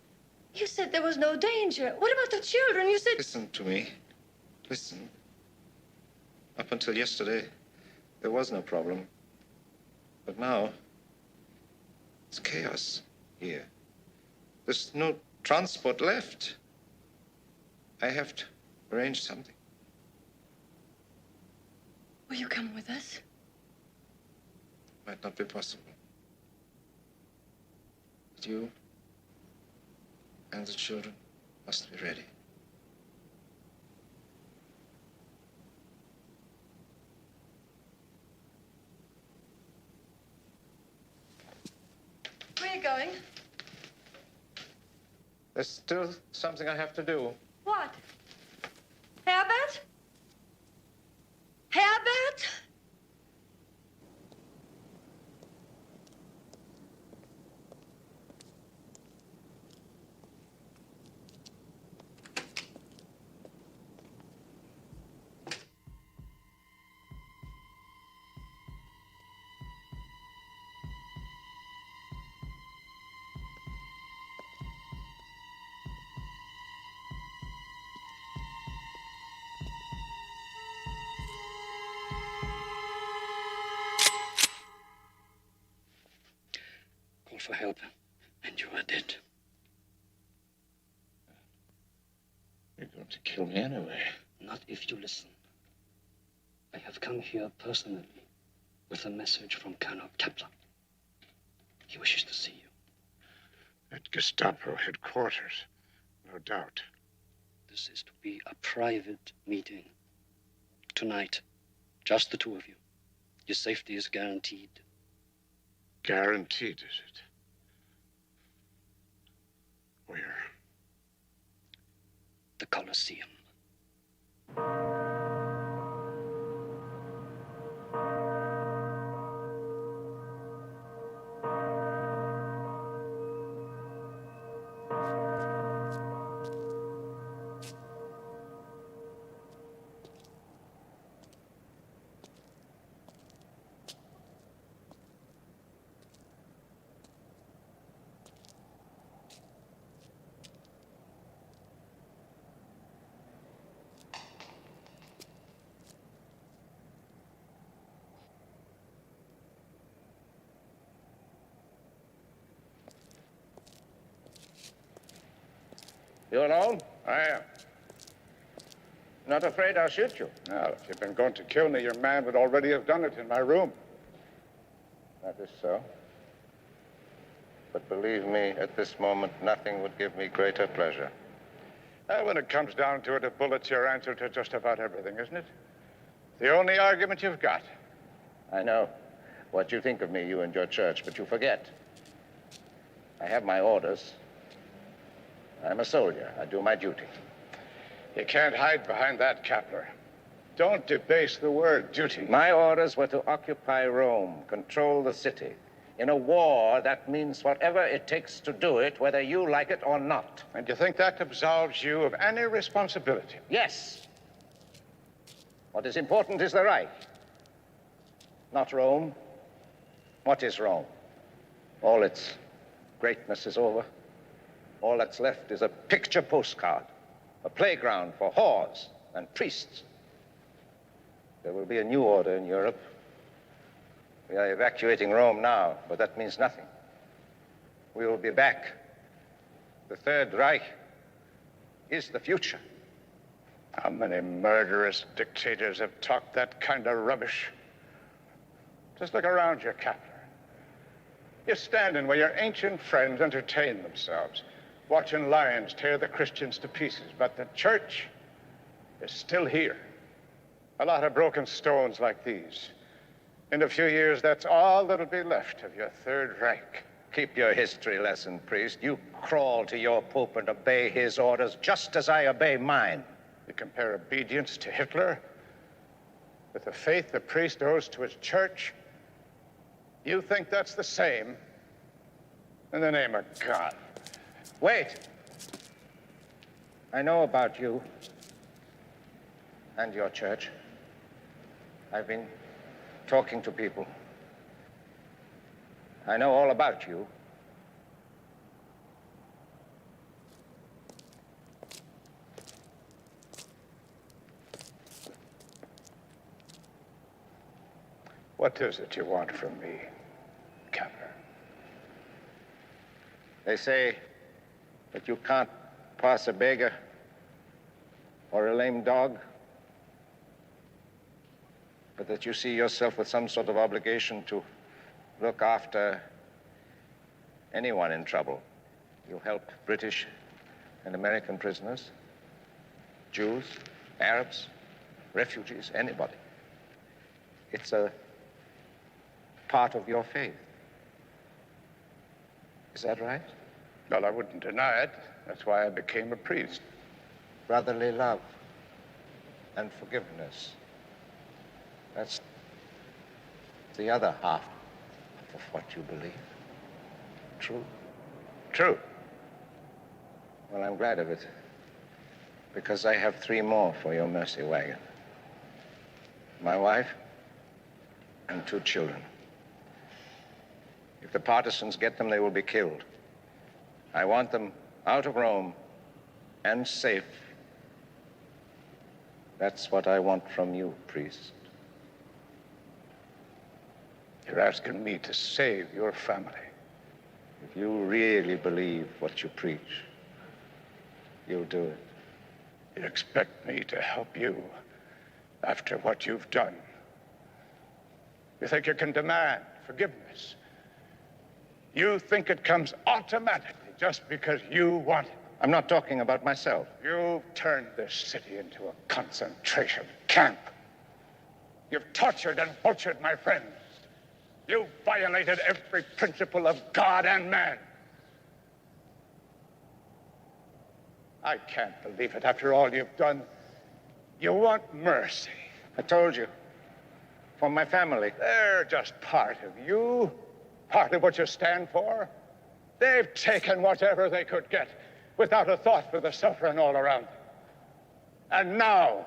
You said there was no danger. What about the children? You said... Listen to me. Listen. Up until yesterday, there was no problem. But now, it's chaos here. There's no transport left. I have to arrange something. Will you come with us? Might not be possible. But you and the children must be ready. Where are you going? There's still something I have to do. What? Herbert? Herbert? for help, and you are dead. You're going to kill me anyway. Not if you listen. I have come here personally with a message from Colonel Kepler. He wishes to see you. At Gestapo headquarters, no doubt. This is to be a private meeting. Tonight, just the two of you. Your safety is guaranteed. Guaranteed, is it? Where? The Colosseum. You alone? I am. Not afraid I'll shoot you? Well, if you'd been going to kill me, your man would already have done it in my room. That is so. But believe me, at this moment, nothing would give me greater pleasure. Well, when it comes down to it, a bullet's your answer to just about everything, isn't it? The only argument you've got. I know what you think of me, you and your church, but you forget. I have my orders. I'm a soldier. I do my duty. You can't hide behind that, Kepler. Don't debase the word duty. My orders were to occupy Rome, control the city. In a war, that means whatever it takes to do it, whether you like it or not. And you think that absolves you of any responsibility? Yes. What is important is the Reich, not Rome. What is Rome? All its greatness is over. All that's left is a picture postcard, a playground for whores and priests. There will be a new order in Europe. We are evacuating Rome now, but that means nothing. We will be back. The Third Reich is the future. How many murderous dictators have talked that kind of rubbish? Just look around you, Kepler. You're standing where your ancient friends entertain themselves, watching lions tear the Christians to pieces, but the church is still here. A lot of broken stones like these. In a few years, that's all that'll be left of your Third Reich. Keep your history lesson, priest. You crawl to your pope and obey his orders just as I obey mine. You compare obedience to Hitler with the faith the priest owes to his church? You think that's the same? In the name of God. Wait. I know about you and your church. I've been talking to people. I know all about you. What is it you want from me, Kepler? They say that you can't pass a beggar or a lame dog, but that you see yourself with some sort of obligation to look after anyone in trouble. You help British and American prisoners, Jews, Arabs, refugees, anybody. It's a part of your faith. Is that right? Well, I wouldn't deny it. That's why I became a priest. Brotherly love and forgiveness. That's the other half of what you believe. True? True. Well, I'm glad of it, because I have 3 more for your mercy wagon. My wife and 2 children. If the partisans get them, they will be killed. I want them out of Rome and safe. That's what I want from you, priest. You're asking me to save your family. You If you really believe what you preach, you'll do it. You expect me to help you after what you've done? You think you can demand forgiveness? You think it comes automatically just because you want it? I'm not talking about myself. You've turned this city into a concentration camp. You've tortured and butchered my friends. You've violated every principle of God and man. I can't believe it after all you've done. You want mercy. I told you. For my family. They're just part of you, part of what you stand for. They've taken whatever they could get without a thought for the suffering all around them. And now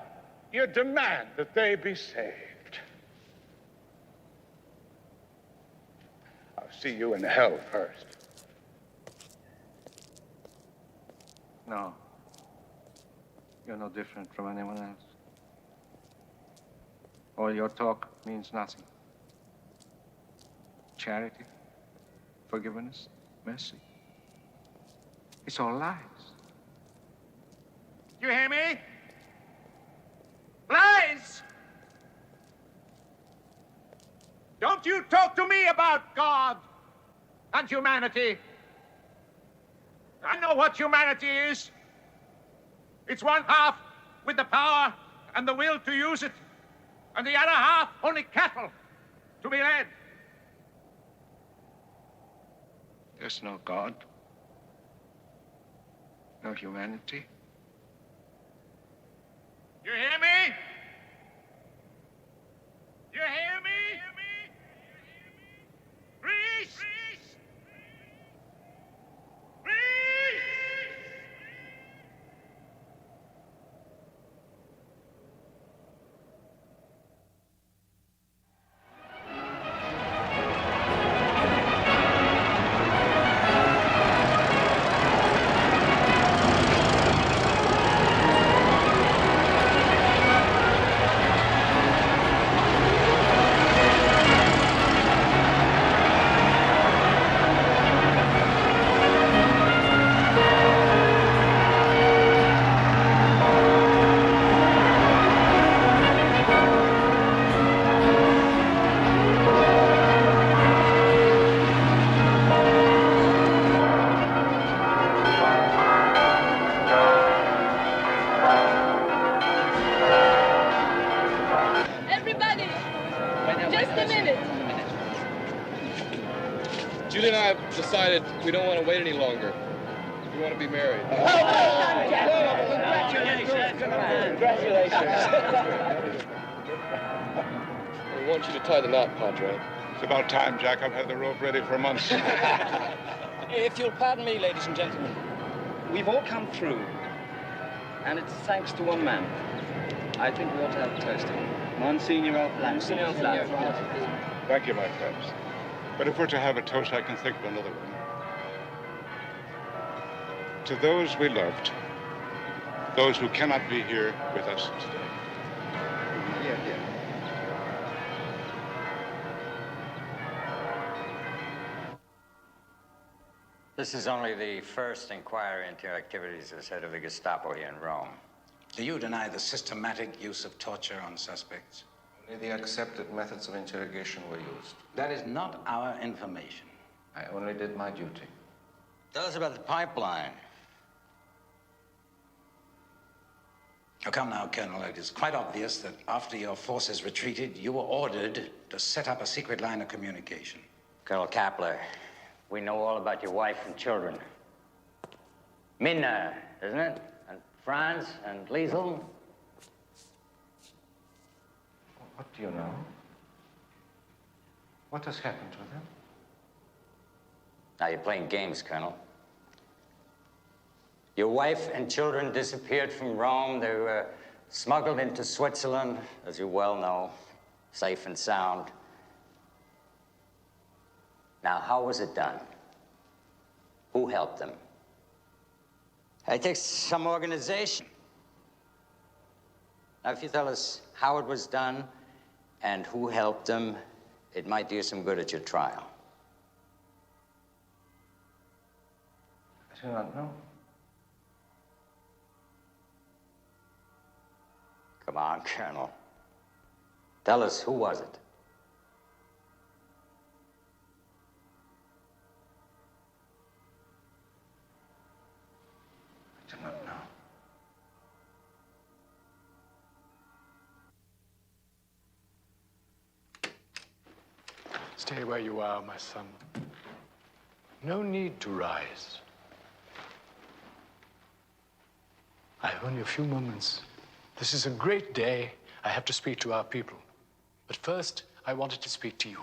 you demand that they be saved. I'll see you in hell first. No. You're no different from anyone else. All your talk means nothing. Charity, forgiveness, mercy. It's all lies. You hear me? Lies! Don't you talk to me about God and humanity. I know what humanity is. It's one half with the power and the will to use it, and the other half only cattle to be led. There's no God. No humanity. You hear me? You hear me? Reese! Julie and I have decided we don't want to wait any longer. We want to be married. Congratulations. We want you to tie the knot, Padre. It's about time, Jack. I've had the rope ready for months. If you'll pardon me, ladies and gentlemen, we've all come through, and it's thanks to one man. I think we ought to have a toast to him. Monsignor Hugh O'Flaherty. Thank you, my friends. But if we're to have a toast, I can think of another one. To those we loved, those who cannot be here with us today. Yeah. This is only the first inquiry into your activities as head of the Gestapo here in Rome. Do you deny the systematic use of torture on suspects? Only the accepted methods of interrogation were used. That is not our information. I only did my duty. Tell us about the pipeline. Oh, come now, Colonel. It is quite obvious that after your forces retreated, you were ordered to set up a secret line of communication. Colonel Kapler, we know all about your wife and children. Minna, isn't it? And Franz and Liesel. What do you know? What has happened to them? Now you're playing games, Colonel. Your wife and children disappeared from Rome. They were smuggled into Switzerland, as you well know, safe and sound. Now, how was it done? Who helped them? It takes some organization. Now, if you tell us how it was done and who helped them, it might do you some good at your trial. do not know. Come on, Colonel. Tell us, who was it? I do not know. Stay where you are, my son. No need to rise. I have only a few moments. This is a great day. I have to speak to our people. But first, I wanted to speak to you.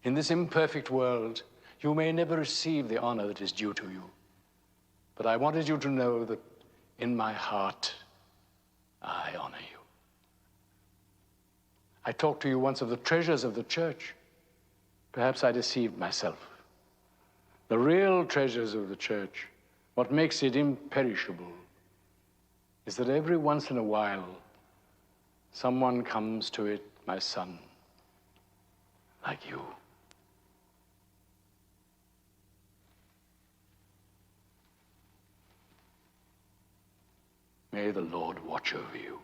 In this imperfect world, you may never receive the honor that is due to you. But I wanted you to know that in my heart, I honor you. I talked to you once of the treasures of the church. Perhaps I deceived myself. The real treasures of the church, what makes it imperishable, is that every once in a while, someone comes to it, my son, like you. May the Lord watch over you.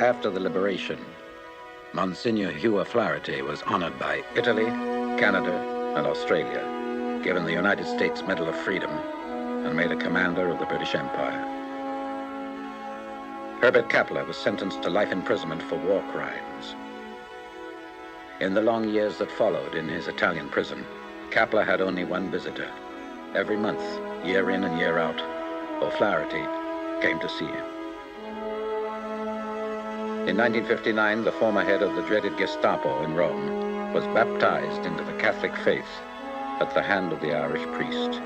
After the liberation, Monsignor Hugh O'Flaherty was honored by Italy, Canada, and Australia, given the United States Medal of Freedom, and made a commander of the British Empire. Herbert Kapler was sentenced to life imprisonment for war crimes. In the long years that followed in his Italian prison, Kapler had only one visitor. Every month, year in and year out, O'Flaherty came to see him. In 1959, the former head of the dreaded Gestapo in Rome was baptized into the Catholic faith at the hand of the Irish priest.